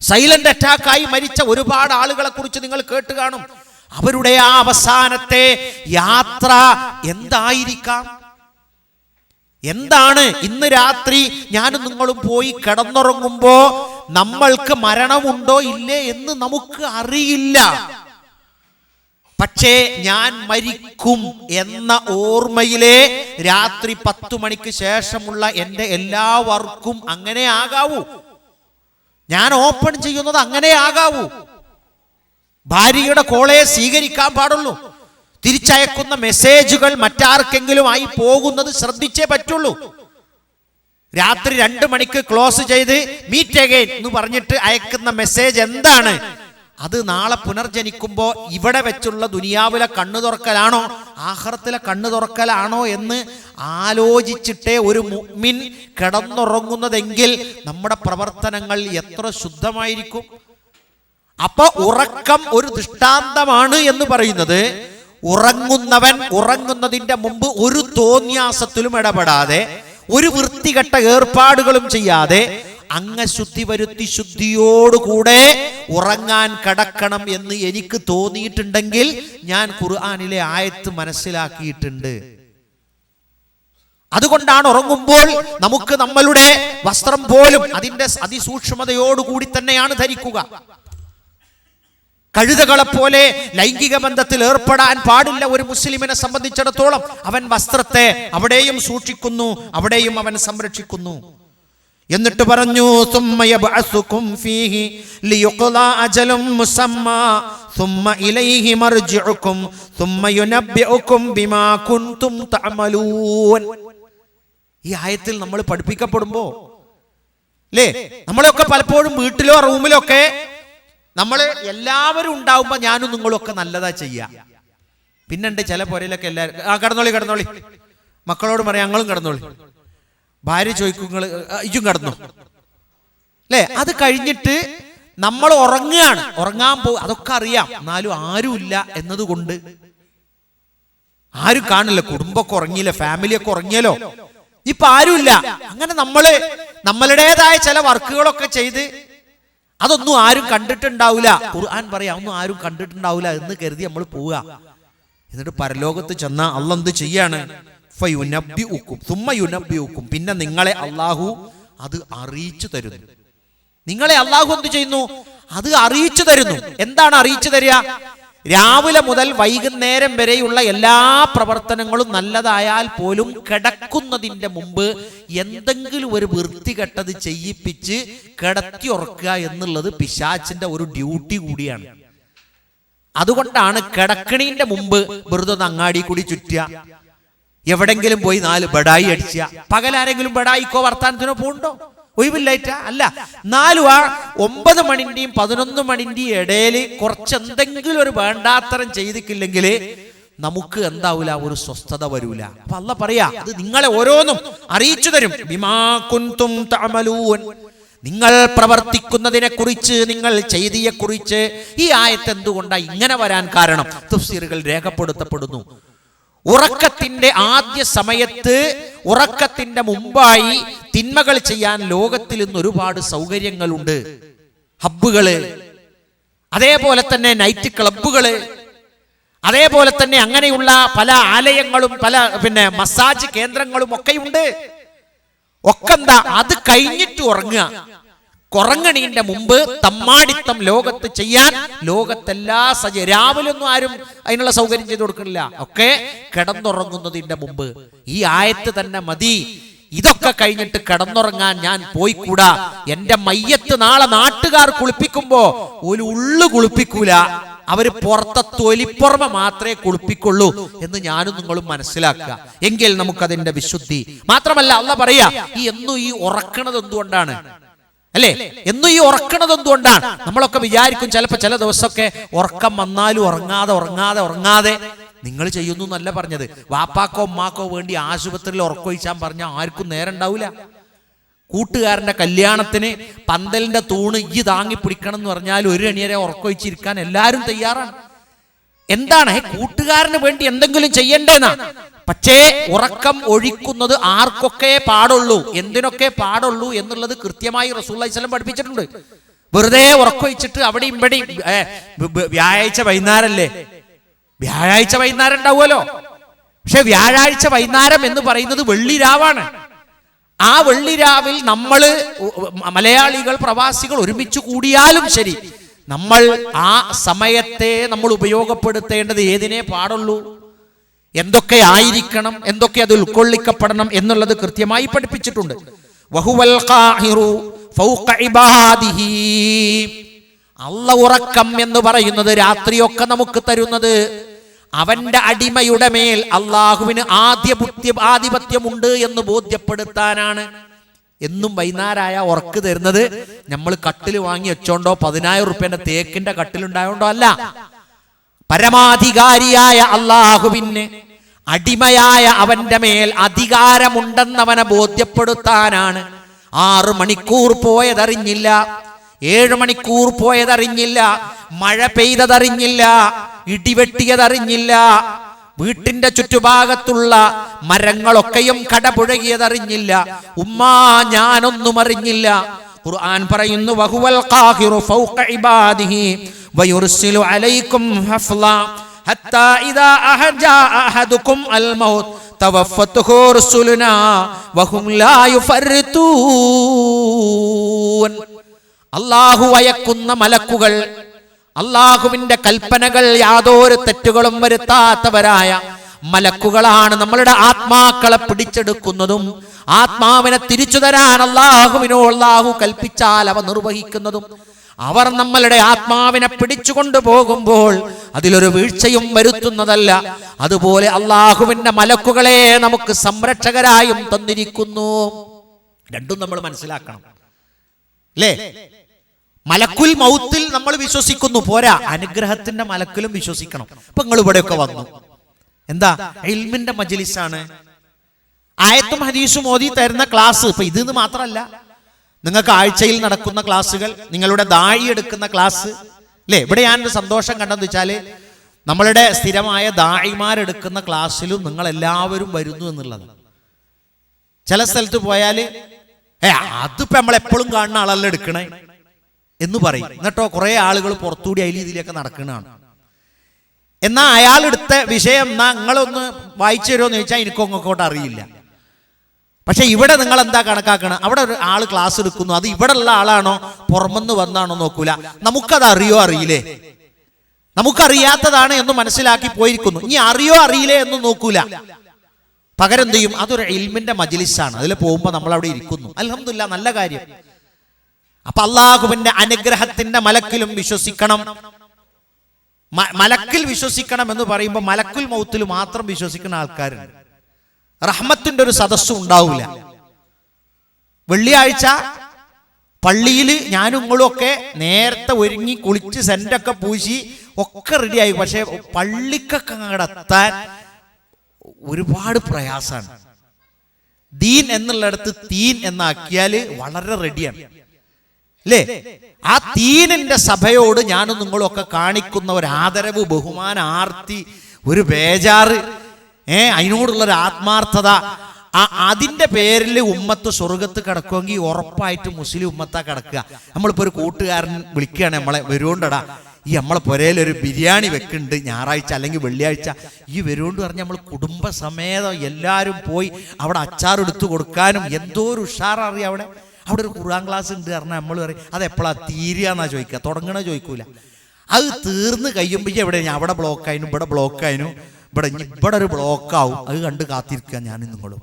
സൈലന്റ് അറ്റാക്കായി മരിച്ച ഒരുപാട് ആളുകളെ കുറിച്ച് നിങ്ങൾ കേട്ട് കാണും. അവരുടെ ആ അവസാനത്തെ യാത്ര എന്തായിരിക്കാം? എന്താണ്? ഇന്ന് രാത്രി ഞാനും നിങ്ങളും പോയി കിടന്നുറങ്ങുമ്പോ നമ്മൾക്ക് മരണമുണ്ടോ ഇല്ലേ എന്ന് നമുക്ക് അറിയില്ല. പക്ഷേ ഞാൻ മരിക്കും എന്ന ഓർമ്മയിലെ രാത്രി 10 മണിക്ക് ശേഷമുള്ള എൻ്റെ എല്ലാ വർക്കും അങ്ങനെ ആകാവൂ. ഞാൻ ഓപ്പൺ ചെയ്യുന്നത് അങ്ങനെ ആകാവൂ. ഭാര്യയുടെ കോളെ സ്വീകരിക്കാൻ പാടുള്ളൂ. തിരിച്ചയക്കുന്ന മെസ്സേജുകൾ മറ്റാർക്കെങ്കിലും ആയി പോകുന്നത് ശ്രദ്ധിച്ചേ പറ്റുള്ളൂ. രാത്രി 2 മണിക്ക് ക്ലോസ് ചെയ്ത് മീറ്റ് അഗൈൻ എന്ന് പറഞ്ഞിട്ട് അയക്കുന്ന മെസ്സേജ് എന്താണ്? അത് നാളെ പുനർജനിക്കുമ്പോൾ ഇവിടെ വെച്ചുള്ള ദുനിയാവിലെ കണ്ണു തുറക്കലാണോ ആഖിറത്തിലെ കണ്ണു തുറക്കലാണോ എന്ന് ആലോചിച്ചിട്ടേ ഒരു മുഅ്മിൻ കിടന്നുറങ്ങുന്നതെങ്കിൽ നമ്മുടെ പ്രവർത്തനങ്ങൾ എത്ര ശുദ്ധമായിരിക്കും. അപ്പൊ ഉറക്കം ഒരു ദൃഷ്ടാന്തമാണ് എന്ന് പറയുന്നത്, ഉറങ്ങുന്നവൻ ഉറങ്ങുന്നതിന്റെ മുമ്പ് ഒരു തോന്നിയാസത്തിലും ഇടപെടാതെ ഒരു വൃത്തികെട്ട ഏർപ്പാടുകളും ചെയ്യാതെ അംഗശുദ്ധി വരുത്തി ശുദ്ധിയോടുകൂടെ ഉറങ്ങാൻ കിടക്കണം എന്ന് എനിക്ക് തോന്നിയിട്ടുണ്ടെങ്കിൽ ഞാൻ ഖുർആനിലെ ആയത്ത് മനസ്സിലാക്കിയിട്ടുണ്ട്. അതുകൊണ്ടാണ് ഉറങ്ങുമ്പോൾ നമുക്ക് നമ്മളുടെ വസ്ത്രം പോലും അതിന്റെ അതിസൂക്ഷ്മതയോടുകൂടി തന്നെയാണ് ധരിക്കുക. കഴുതകളെപ്പോലെ ലൈംഗിക ബന്ധത്തിൽ ഏർപ്പെടാൻ പാടില്ല ഒരു മുസ്ലിമിനെ സംബന്ധിച്ചിടത്തോളം. അവൻ വസ്ത്രത്തെ അവിടെയും സൂക്ഷിക്കുന്നു, അവിടെയും അവൻ സംരക്ഷിക്കുന്നു. എന്നിട്ട് പറഞ്ഞു ثم يبعثكم فيه ليقضى أجل مسمى ثم إليه مرجعكم ثم ينبئكم بما كنتم تعملون. ഈ ആയത്തിൽ നമ്മൾ പഠിപ്പിക്കപ്പെടുമ്പോ അല്ലേ, നമ്മളൊക്കെ പലപ്പോഴും വീട്ടിലോ റൂമിലോ ഒക്കെ നമ്മൾ എല്ലാവരും ഉണ്ടാവുമ്പോ ഞാനും നിങ്ങളൊക്കെ നല്ലതാ ചെയ്യാ. പിന്നെണ്ട് ചില പുരയിലൊക്കെ എല്ലാവരും കടന്നോളി മക്കളോട് പറയാം ഞങ്ങളും കടന്നോളി. ഭാര്യ ചോദിക്കും നിങ്ങൾ ഇജും കടന്നു അല്ലേ. അത് കഴിഞ്ഞിട്ട് നമ്മൾ ഉറങ്ങാൻ അതൊക്കെ അറിയാം, എന്നാലും ആരുമില്ല എന്നതുകൊണ്ട് ആരും കാണില്ല. കുടുംബമൊക്കെ ഉറങ്ങിയില്ല, ഫാമിലിയൊക്കെ ഉറങ്ങിയല്ലോ, ഇപ്പൊ ആരുമില്ല. അങ്ങനെ നമ്മളുടേതായ ചില വർക്കുകളൊക്കെ ചെയ്ത് അതൊന്നും ആരും കണ്ടിട്ടുണ്ടാവില്ല. ഖുർആൻ പറയാം ഒന്നും ആരും കണ്ടിട്ടുണ്ടാവില്ല എന്ന് കരുതി നമ്മൾ പോവുക. എന്നിട്ട് പരലോകത്ത് ചെന്നാ അള്ളാഹ് എന്ത് ചെയ്യാണ്? പിന്നെ നിങ്ങളെ അള്ളാഹു അത് അറിയിച്ചു തരുന്നു. നിങ്ങളെ അള്ളാഹു എന്ത് ചെയ്യുന്നു? അത് അറിയിച്ചു തരുന്നു. എന്താണ് അറിയിച്ചു തരിക? രാവിലെ മുതൽ വൈകുന്നേരം വരെയുള്ള എല്ലാ പ്രവർത്തനങ്ങളും നല്ലതായാൽ പോലും കിടക്കുന്നതിന്റെ മുമ്പ് എന്തെങ്കിലും ഒരു വൃത്തികെട്ടത് ചെയ്യിപ്പിച്ച് കിടത്തി ഉറക്കുക എന്നുള്ളത് പിശാചിന്റെ ഒരു ഡ്യൂട്ടി കൂടിയാണ്. അതുകൊണ്ടാണ് കിടക്കണീന്റെ മുമ്പ് വെറുതെ അങ്ങാടി കൂടി ചുറ്റുക, എവിടെങ്കിലും പോയി 4 ബടായി അടിച്ച. പകലാരെങ്കിലും ബടായിക്കോ വർത്താനത്തിനോ പോണ്ടോ? ഒഴിവില്ലായിട്ട അല്ല. 9 മണിന്റെയും 11 മണിന്റെയും ഇടയിൽ കുറച്ചെന്തെങ്കിലും ഒരു വേണ്ടാത്തരം ചെയ്തിട്ടില്ലെങ്കിൽ നമുക്ക് എന്താവൂല, ഒരു സ്വസ്ഥത വരൂല. അപ്പൊ അല്ലാഹ് പറയാ അത് നിങ്ങളെ ഓരോന്നും അറിയിച്ചു തരും. ബിമാ കുൻതും തഅമലൂൻ, നിങ്ങൾ പ്രവർത്തിക്കുന്നതിനെ കുറിച്ച്, നിങ്ങൾ ചെയ്തിയെ കുറിച്ച്. ഈ ആയത്ത് എന്തുകൊണ്ടാ ഇങ്ങനെ വരാൻ കാരണം തഫ്സീറുകൾ രേഖപ്പെടുത്തപ്പെടുന്നു. ഉറക്കത്തിന്റെ ആദ്യ സമയത്ത്, ഉറക്കത്തിന്റെ മുമ്പായി തിന്മകൾ ചെയ്യാൻ ലോകത്തിൽ ഇന്ന് ഒരുപാട് സൗകര്യങ്ങളുണ്ട്. ഹബ്ബുകള്, അതേപോലെ തന്നെ നൈറ്റ് ക്ലബ്ബുകള്, അതേപോലെ തന്നെ അങ്ങനെയുള്ള പല ആലയങ്ങളും പല മസാജ് കേന്ദ്രങ്ങളും ഒക്കെയുണ്ട്. ഒക്കെ എന്താ, അത് കഴിഞ്ഞിട്ട് ഉറങ്ങുക. ഉറങ്ങണീന്റെ മുമ്പ് തമ്മാടിത്തം ലോകത്ത് ചെയ്യാൻ ലോകത്തെല്ലാ രാവിലെ ഒന്നും ആരും അതിനുള്ള സൗകര്യം ചെയ്തു കൊടുക്കുന്നില്ല. ഒക്കെ കിടന്നുറങ്ങുന്നതിന്റെ മുമ്പ്. ഈ ആയത്ത് തന്നെ മതി. ഇതൊക്കെ കഴിഞ്ഞിട്ട് കിടന്നുറങ്ങാൻ ഞാൻ പോയിക്കൂടാ. എന്റെ മയ്യത്ത് നാളെ നാട്ടുകാർ കുളിപ്പിക്കുമ്പോ ഒരു ഉള്ളു കുളിപ്പിക്കൂല, അവര് പുറത്തെ തൊലിപ്പുറമെ മാത്രമേ കുളിപ്പിക്കുള്ളൂ എന്ന് ഞാനും നിങ്ങളും മനസ്സിലാക്കുക. എങ്കിൽ നമുക്കതിന്റെ വിശുദ്ധി. മാത്രമല്ല അള്ളാഹ് പറയാ എന്നും ഈ ഉറക്കണത് എന്തുകൊണ്ടാണ് അല്ലേ? എന്നും ഈ ഉറക്കണത് എന്തുകൊണ്ടാണ്? നമ്മളൊക്കെ വിചാരിക്കും ചിലപ്പോ ചില ദിവസമൊക്കെ ഉറക്കം വന്നാലും ഉറങ്ങാതെ നിങ്ങൾ ചെയ്യുന്നു എന്നല്ല പറഞ്ഞത്. വാപ്പാക്കോ ഉമ്മാക്കോ വേണ്ടി ആശുപത്രിയിൽ ഉറക്കൊഴിച്ചാൻ പറഞ്ഞാൽ ആർക്കും നേരം ഉണ്ടാവില്ല. കൂട്ടുകാരന്റെ കല്യാണത്തിന് പന്തലിന്റെ തൂണ് ഈ താങ്ങി പിടിക്കണം എന്ന് പറഞ്ഞാൽ 1 അണിയരെ ഉറക്കൊഴിച്ചിരിക്കാൻ എല്ലാവരും തയ്യാറാണ്. എന്താണ് കൂട്ടുകാരന് വേണ്ടി എന്തെങ്കിലും ചെയ്യണ്ടേന്നാ. പക്ഷേ ഉറക്കം ഒഴിക്കുന്നത് ആർക്കൊക്കെ പാടുള്ളൂ, എന്തിനൊക്കെ പാടുള്ളൂ എന്നുള്ളത് കൃത്യമായി റസൂലുള്ളാഹി സ്വല്ലല്ലാഹു അലൈഹി വസല്ലം പഠിപ്പിച്ചിട്ടുണ്ട്. വെറുതെ ഉറക്കൊഴിച്ചിട്ട് അവിടെയും ഇവിടെയും വ്യാഴാഴ്ച വൈകുന്നേരല്ലേ, വ്യാഴാഴ്ച വൈകുന്നേരം ഉണ്ടാവുമല്ലോ. പക്ഷെ വ്യാഴാഴ്ച വൈകുന്നേരം എന്ന് പറയുന്നത് വെള്ളിരാവാണ്. ആ വെള്ളിരാവിൽ നമ്മള് മലയാളികൾ പ്രവാസികൾ ഒരുമിച്ച് കൂടിയാലും ശരി, നമ്മൾ ആ സമയത്തെ നമ്മൾ ഉപയോഗപ്പെടുത്തേണ്ടത് ഏതിനെ പാടുള്ളൂ, എന്തൊക്കെ ആയിരിക്കണം, എന്തൊക്കെ അത് ഉൾക്കൊള്ളിക്കപ്പെടണം എന്നുള്ളത് കൃത്യമായി പഠിപ്പിച്ചിട്ടുണ്ട്. വഹുവൽ ഖാഹിറു ഫൗഖ ഇബാദിഹി. അല്ലാഹു ഉറക്കം എന്ന് പറയുന്നത് രാത്രിയൊക്കെ നമുക്ക് തരുന്നത് അവന്റെ അടിമയുടെ മേൽ അള്ളാഹുവിന് ആധിപത്യമുണ്ട് എന്ന് ബോധ്യപ്പെടുത്താനാണ്. എന്നും വൈകുന്നേരമായ ഉറക്ക് തരുന്നത് നമ്മൾ കട്ടിൽ വാങ്ങി വെച്ചോണ്ടോ 10,000 റുപ്യന്റെ തേക്കിന്റെ കട്ടിലുണ്ടായോണ്ടോ അല്ല. പരമാധികാരിയായ അള്ളാഹുവിന് അടിമയായ അവന്റെ മേൽ അധികാരമുണ്ടെന്നവനെ ബോധ്യപ്പെടുത്താനാണ്. 6 മണിക്കൂർ പോയതറിഞ്ഞില്ല, 7 മണിക്കൂർ പോയതറിഞ്ഞില്ല, മഴ പെയ്തതറിഞ്ഞില്ല, ഇടിവെട്ടിയതറിഞ്ഞില്ല, വീട്ടിന്റെ ചുറ്റുഭാഗത്തുള്ള മരങ്ങളൊക്കെയും കടപുഴകിയതറിഞ്ഞില്ല, ഉമ്മാ ഞാനൊന്നും അറിഞ്ഞില്ല. ഖുർആൻ പറയുന്നു വഹുവൽ ഖാഹിറു ഫൗഖ ഇബാദിഹി വയുർസിലു അലൈക്കും ഹഫ്ളാ ഹത്താ ഇദാ അഹജാ അഹദുകും അൽ മൗത് തവഫത്തുഹു റുസുലുനാ വഹും ലാ യുഫർരിതൂൻ. അല്ലാഹു അയക്കുന്ന മലക്കുകൾ അള്ളാഹുവിന്റെ കൽപ്പനകൾ യാതൊരു തെറ്റുകളും വരുത്താത്തവരായ മലക്കുകളാണ് നമ്മളുടെ ആത്മാക്കളെ പിടിച്ചെടുക്കുന്നതും ആത്മാവിനെ തിരിച്ചു തരാൻ അള്ളാഹു കൽപ്പിച്ചാൽ അവ നിർവഹിക്കുന്നതും. അവർ നമ്മളുടെ ആത്മാവിനെ പിടിച്ചുകൊണ്ടു പോകുമ്പോൾ അതിലൊരു വീഴ്ചയും വരുത്തുന്നതല്ല. അതുപോലെ അള്ളാഹുവിന്റെ മലക്കുകളെ നമുക്ക് സംരക്ഷകരായും തന്നിരിക്കുന്നു. രണ്ടും നമ്മൾ മനസ്സിലാക്കണം അല്ലേ? മലക്കുൽ മൗത്തിൽ നമ്മൾ വിശ്വസിക്കുന്നു, പോരാ, അനുഗ്രഹത്തിന്റെ മലക്കിലും വിശ്വസിക്കണം. ഇപ്പൊ നിങ്ങൾ ഇവിടെയൊക്കെ വന്നു, എന്താ? ഇൽമിന്റെ മജ്ലിസാണ്, ആയത്തും ഹദീസും ഓതി തരുന്ന ക്ലാസ്. ഇപ്പൊ ഇതെന്ന് മാത്രമല്ല, നിങ്ങൾക്ക് ആഴ്ചയിൽ നടക്കുന്ന ക്ലാസ്സുകൾ, നിങ്ങളുടെ ദാഴി എടുക്കുന്ന ക്ലാസ് അല്ലേ? ഇവിടെ ഞാനൊരു സന്തോഷം കണ്ടെന്ന് വെച്ചാല് നമ്മളുടെ സ്ഥിരമായ ദാഴിമാരെടുക്കുന്ന ക്ലാസ്സിലും നിങ്ങൾ എല്ലാവരും വരുന്നു എന്നുള്ളത്. ചില സ്ഥലത്ത് പോയാല് അതിപ്പോ നമ്മളെപ്പോഴും കാണുന്ന ആളല്ല എടുക്കണേ എന്ന് പറയും. എന്നിട്ടോ കുറെ ആളുകൾ പുറത്തുകൂടി അതിൽ ഇതിലൊക്കെ നടക്കുന്നതാണ്. എന്നാ അയാൾ എടുത്ത വിഷയം എന്നാ നിങ്ങളൊന്ന് വായിച്ചു തരുമോ എന്ന് ചോദിച്ചാൽ എനിക്കൊങ്ങോട്ട് അറിയില്ല. പക്ഷെ ഇവിടെ നിങ്ങൾ എന്താ കണക്കാക്കണം? അവിടെ ഒരു ആള് ക്ലാസ് എടുക്കുന്നു, അത് ഇവിടെ ഉള്ള ആളാണോ പുറമെന്ന് വന്നാണോ നോക്കൂല. നമുക്കത് അറിയോ അറിയില്ലേ? നമുക്കറിയാത്തതാണ് എന്ന് മനസ്സിലാക്കി പോയിരിക്കുന്നു. ഇനി അറിയോ അറിയില്ലേ എന്ന് നോക്കൂല. പകരം എന്ത് ചെയ്യും? അതൊരു ഇൽമിന്റെ മജ്ലിസാണ്, അതിൽ പോകുമ്പോൾ നമ്മൾ അവിടെ ഇരിക്കുന്നു. അൽഹംദുലില്ലാ, നല്ല കാര്യം. അപ്പൊ അള്ളാഹുവിന്റെ അനുഗ്രഹത്തിന്റെ മലക്കിലും വിശ്വസിക്കണം. മലക്കിൽ വിശ്വസിക്കണം എന്ന് പറയുമ്പോൾ മലക്കുൽ മൗത്തിൽ മാത്രം വിശ്വസിക്കുന്ന ആൾക്കാരുണ്ട്. റഹ്മത്തിന്റെ ഒരു സദസ്സും ഉണ്ടാവില്ല. വെള്ളിയാഴ്ച പള്ളിയിൽ ഞാനും നിങ്ങളും ഒക്കെ നേരത്തെ ഒരുങ്ങി കുളിച്ച് സെന്റൊക്കെ പൂശി ഒക്കെ റെഡിയായി. പക്ഷെ പള്ളിക്കൊക്കെ അങ്ങോട്ട് എത്താൻ ഒരുപാട് പ്രയാസമാണ്. ദീൻ എന്നുള്ളിടത്ത് തീൻ എന്നാക്കിയാൽ വളരെ റെഡിയാണ് അല്ലേ? ആ തീനിന്റെ സഭയോട് ഞാനും നിങ്ങളും ഒക്കെ കാണിക്കുന്ന ഒരു ആദരവ്, ബഹുമാന, ആർത്തി, ഒരു ബേജാറ്, അതിനോടുള്ളൊരു ആത്മാർത്ഥത, അതിന്റെ പേരിൽ ഉമ്മത്ത് സ്വർഗത്ത് കിടക്കുമെങ്കിൽ ഉറപ്പായിട്ട് മുസ്ലിം ഉമ്മത്താ കിടക്കുക. നമ്മളിപ്പോ ഒരു കൂട്ടുകാരൻ വിളിക്കുകയാണ്, നമ്മളെ വരുകൊണ്ടടാ ഈ നമ്മളെ പുരയിലൊരു ബിരിയാണി വെക്കുന്നുണ്ട് ഞായറാഴ്ച അല്ലെങ്കിൽ വെള്ളിയാഴ്ച, ഈ വരുകൊണ്ട് പറഞ്ഞാൽ നമ്മൾ കുടുംബസമേതം എല്ലാവരും പോയി അവിടെ അച്ചാറെടുത്ത് കൊടുക്കാനും എന്തോ ഒരു ഉഷാററിയാം. അവിടെ ഒരു ഖുർആൻ ക്ലാസ് ഉണ്ട് പറഞ്ഞാൽ നമ്മൾ പറയും അതെപ്പോഴാ തീരുകയെന്നാ ചോദിക്കുക, തുടങ്ങണ ചോദിക്കൂല. അത് തീർന്ന് കഴിയുമ്പോൾ എവിടെ അവിടെ ബ്ലോക്കായതിനും ഇവിടെ ബ്ലോക്കായതിനും ഇവിടെ ഒരു ബ്ലോക്കാവും. അത് കണ്ട് കാത്തിരിക്കുക ഞാൻ നിങ്ങളും.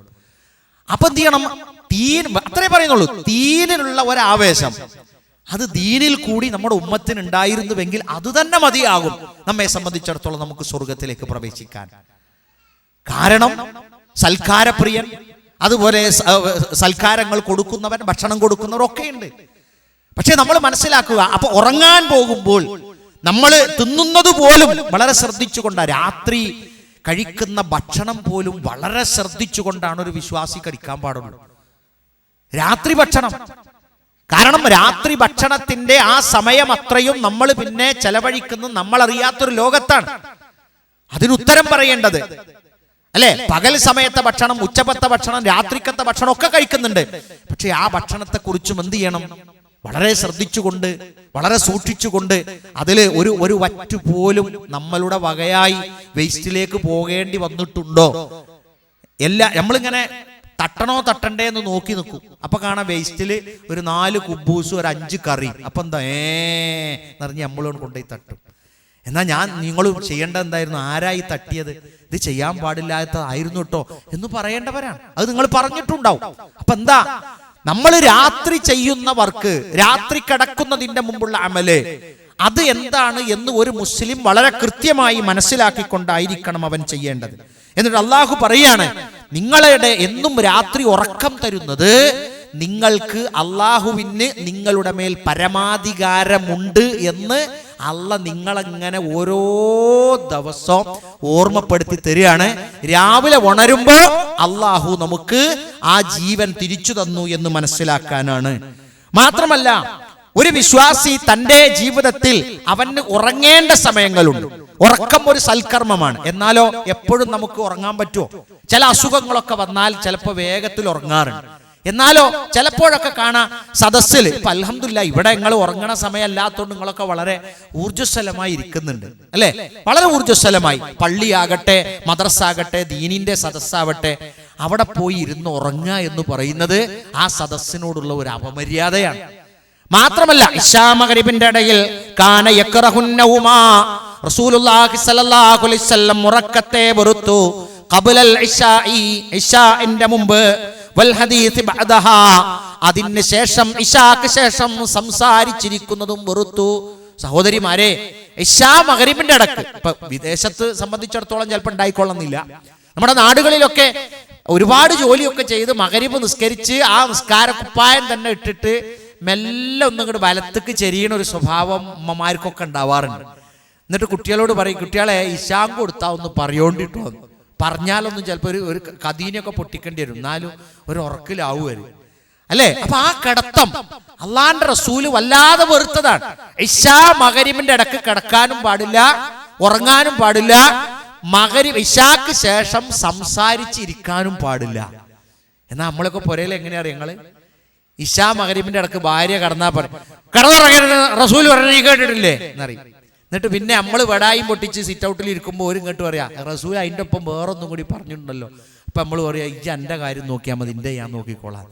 അപ്പൊ എന്ത് ചെയ്യണം? തീൻ, അത്രേ പറയുന്നുള്ളൂ, തീനിലുള്ള ഒരാവേശം അത് ദീനിൽ കൂടി നമ്മുടെ ഉമ്മത്തിന് ഉണ്ടായിരുന്നുവെങ്കിൽ അത് തന്നെ മതിയാകും നമ്മെ സംബന്ധിച്ചിടത്തോളം നമുക്ക് സ്വർഗത്തിലേക്ക് പ്രവേശിക്കാൻ. കാരണം സൽക്കാരപ്രിയൻ, അതുപോലെ സൽക്കാരങ്ങൾ കൊടുക്കുന്നവൻ, ഭക്ഷണം കൊടുക്കുന്നവർ ഒക്കെ ഉണ്ട്. പക്ഷെ നമ്മൾ മനസ്സിലാക്കുക, അപ്പൊ ഉറങ്ങാൻ പോകുമ്പോൾ നമ്മൾ തിന്നുന്നത് പോലും വളരെ ശ്രദ്ധിച്ചുകൊണ്ടാണ്. രാത്രി കഴിക്കുന്ന ഭക്ഷണം പോലും വളരെ ശ്രദ്ധിച്ചുകൊണ്ടാണ് ഒരു വിശ്വാസി കഴിക്കാൻ പാടുള്ളൂ. രാത്രി ഭക്ഷണം, കാരണം രാത്രി ഭക്ഷണത്തിന്റെ ആ സമയം അത്രയും നമ്മൾ പിന്നെ ചെലവഴിക്കുന്നത് നമ്മൾ അറിയാത്തൊരു ലോകത്താണ്. അതിനുത്തരം പറയേണ്ടത് അല്ലെ? പകൽ സമയത്തെ ഭക്ഷണം, ഉച്ചപ്പത്തെ ഭക്ഷണം, രാത്രിക്കത്തെ ഭക്ഷണം ഒക്കെ കഴിക്കുന്നുണ്ട്. പക്ഷെ ആ ഭക്ഷണത്തെ കുറിച്ചും എന്ത് ചെയ്യണം? വളരെ ശ്രദ്ധിച്ചുകൊണ്ട്, വളരെ സൂക്ഷിച്ചുകൊണ്ട്, അതില് ഒരു വറ്റു പോലും നമ്മളുടെ വകയായി വേസ്റ്റിലേക്ക് പോകേണ്ടി വന്നിട്ടുണ്ടോ? നമ്മളിങ്ങനെ തട്ടണോ തട്ടണ്ടേ എന്ന് നോക്കി നിൽക്കും. അപ്പൊ കാണാം വേസ്റ്റില് ഒരു 4 കുബൂസും ഒരു 5 കറി. അപ്പൊ എന്താ നിറഞ്ഞ് നമ്മളോട് കൊണ്ടുപോയി തട്ടും. എന്നാൽ നിങ്ങളും ചെയ്യേണ്ടത് എന്തായിരുന്നു? ആരായി തട്ടിയത്? ഇത് ചെയ്യാൻ പാടില്ലാത്തതായിരുന്നു കേട്ടോ എന്ന് പറയേണ്ടവരാണ്. അത് നിങ്ങൾ പറഞ്ഞിട്ടുണ്ടാവും. അപ്പൊ എന്താ, നമ്മൾ രാത്രി ചെയ്യുന്ന വർക്ക്, രാത്രി കിടക്കുന്നതിന്റെ മുമ്പുള്ള അമല്, അത് എന്താണ് എന്ന് ഒരു മുസ്ലിം വളരെ കൃത്യമായി മനസ്സിലാക്കിക്കൊണ്ടായിരിക്കണം അവൻ ചെയ്യേണ്ടത്. എന്നിട്ട് അള്ളാഹു പറയാണ്, നിങ്ങളുടെ എന്നും രാത്രി ഉറക്കം തരുന്നത് നിങ്ങൾക്ക് അള്ളാഹുവിന് നിങ്ങളുടെ മേൽ പരമാധികാരമുണ്ട് എന്ന് അള്ള നിങ്ങളെങ്ങനെ ഓരോ ദിവസവും ഓർമ്മപ്പെടുത്തി തരികയാണ്. രാവിലെ ഉണരുമ്പോ അള്ളാഹു നമുക്ക് ആ ജീവൻ തിരിച്ചു തന്നു എന്ന് മനസ്സിലാക്കാനാണ്. മാത്രമല്ല, ഒരു വിശ്വാസി തന്റെ ജീവിതത്തിൽ അവന് ഉറങ്ങേണ്ട സമയങ്ങളുണ്ട്. ഉറക്കം ഒരു സൽക്കർമ്മമാണ്. എന്നാലോ എപ്പോഴും നമുക്ക് ഉറങ്ങാൻ പറ്റുമോ? ചില അസുഖങ്ങളൊക്കെ വന്നാൽ ചിലപ്പോൾ വേഗത്തിൽ ഉറങ്ങാറുണ്ട്. എന്നാലോ ചിലപ്പോഴൊക്കെ കാണാം സദസ്സിൽ, ഇപ്പൊ അൽഹംദുലില്ലാ ഇവിടെ നിങ്ങൾ ഉറങ്ങണ സമയമല്ലാത്തതുകൊണ്ട് നിങ്ങളൊക്കെ വളരെ ഊർജ്ജസ്വലമായി ഇരിക്കുന്നുണ്ട് അല്ലെ? വളരെ ഊർജ്ജസ്വലമായി. പള്ളിയാകട്ടെ, മദ്രസ ആകട്ടെ, ദീനിന്റെ സദസ്സാവട്ടെ, അവിടെ പോയി ഇരുന്ന് ഉറങ്ങുക എന്ന് പറയുന്നത് ആ സദസ്സിനോടുള്ള ഒരു അപമര്യാദയാണ്. മാത്രമല്ല ഇശാ മഗ്രിബിന്റെ ഇടയിൽ കാന യക്റഹുന്നൗമാ, റസൂലുള്ളാഹി സ്വല്ലല്ലാഹു അലൈഹി വസല്ലം ഉറക്കത്തെ വെറുത്തു. ഖബ്ലൽ ഇശാഇ, ഇശാഇന്റെ മുമ്പ്, വൽ ഹദീസ് ബഅദഹാ, അതിന് ശേഷം ഇശാക്ക് ശേഷം സംസാരിച്ചിരിക്കുന്നതും വെറുത്തു. സഹോദരിമാരെ, ഇശാ മഗ്രിബിന്റെ ഇടക്ക്, ഇപ്പൊ വിദേശത്ത് സംബന്ധിച്ചിടത്തോളം ചിലപ്പോൾ ഉണ്ടായിക്കൊള്ളുന്നില്ല. നമ്മുടെ നാടുകളിലൊക്കെ ഒരുപാട് ജോലിയൊക്കെ ചെയ്ത് മഗ്രിബ് നിസ്കരിച്ച് ആ നിസ്കാര കുപ്പായം തന്നെ ഇട്ടിട്ട് മെല്ലെ ഒന്നും കൂടെ വലത്തേക്ക് ചെരിയണ ഒരു സ്വഭാവം അമ്മമാർക്കൊക്കെ ഉണ്ടാവാറുണ്ട്. എന്നിട്ട് കുട്ടികളോട് പറയും, കുട്ടികളെ ഇശാൻ കൊടുത്താ ഒന്ന് പറയോണ്ടിട്ടോ, പറഞ്ഞാലൊന്നും ചിലപ്പോൾ ഒരു കദീനൊക്കെ പൊട്ടിക്കേണ്ടി വരും, എന്നാലും ഒരു ഉറക്കിലാവുവരും അല്ലേ. അപ്പൊ ആ കിടത്തം അള്ളാന്റെ റസൂല് വല്ലാതെ വെറുത്തതാണ്. ഇശാ മഗ്രിബിന്റെ ഇടക്ക് കിടക്കാനും പാടില്ല, ഉറങ്ങാനും പാടില്ല. ഇശാക്ക് ശേഷം സംസാരിച്ചിരിക്കാനും പാടില്ല. എന്നാ നമ്മളൊക്കെ പുരയിൽ എങ്ങനെയാ ഞങ്ങള് ഇശാ മഗ്രിബിന്റെ ഇടക്ക് ഭാര്യ കടന്നാ പറയും, കടന്നുറങ്ങരുത് റസൂല് പറഞ്ഞു കേട്ടിട്ടില്ലേ എന്നറിയും. എന്നിട്ട് പിന്നെ നമ്മൾ വെടായും പൊട്ടിച്ച് സിറ്റ് ഔട്ടിൽ ഇരിക്കുമ്പോൾ ഒരു ഇങ്ങോട്ട് പറയാ, റസൂൽ അതിൻ്റെ ഒപ്പം വേറൊന്നും കൂടി പറഞ്ഞിട്ടുണ്ടല്ലോ. അപ്പൊ നമ്മൾ പറയാ, ഈ എൻ്റെ കാര്യം നോക്കിയാൽ മതി, എൻ്റെ ഞാൻ നോക്കിക്കോളാം.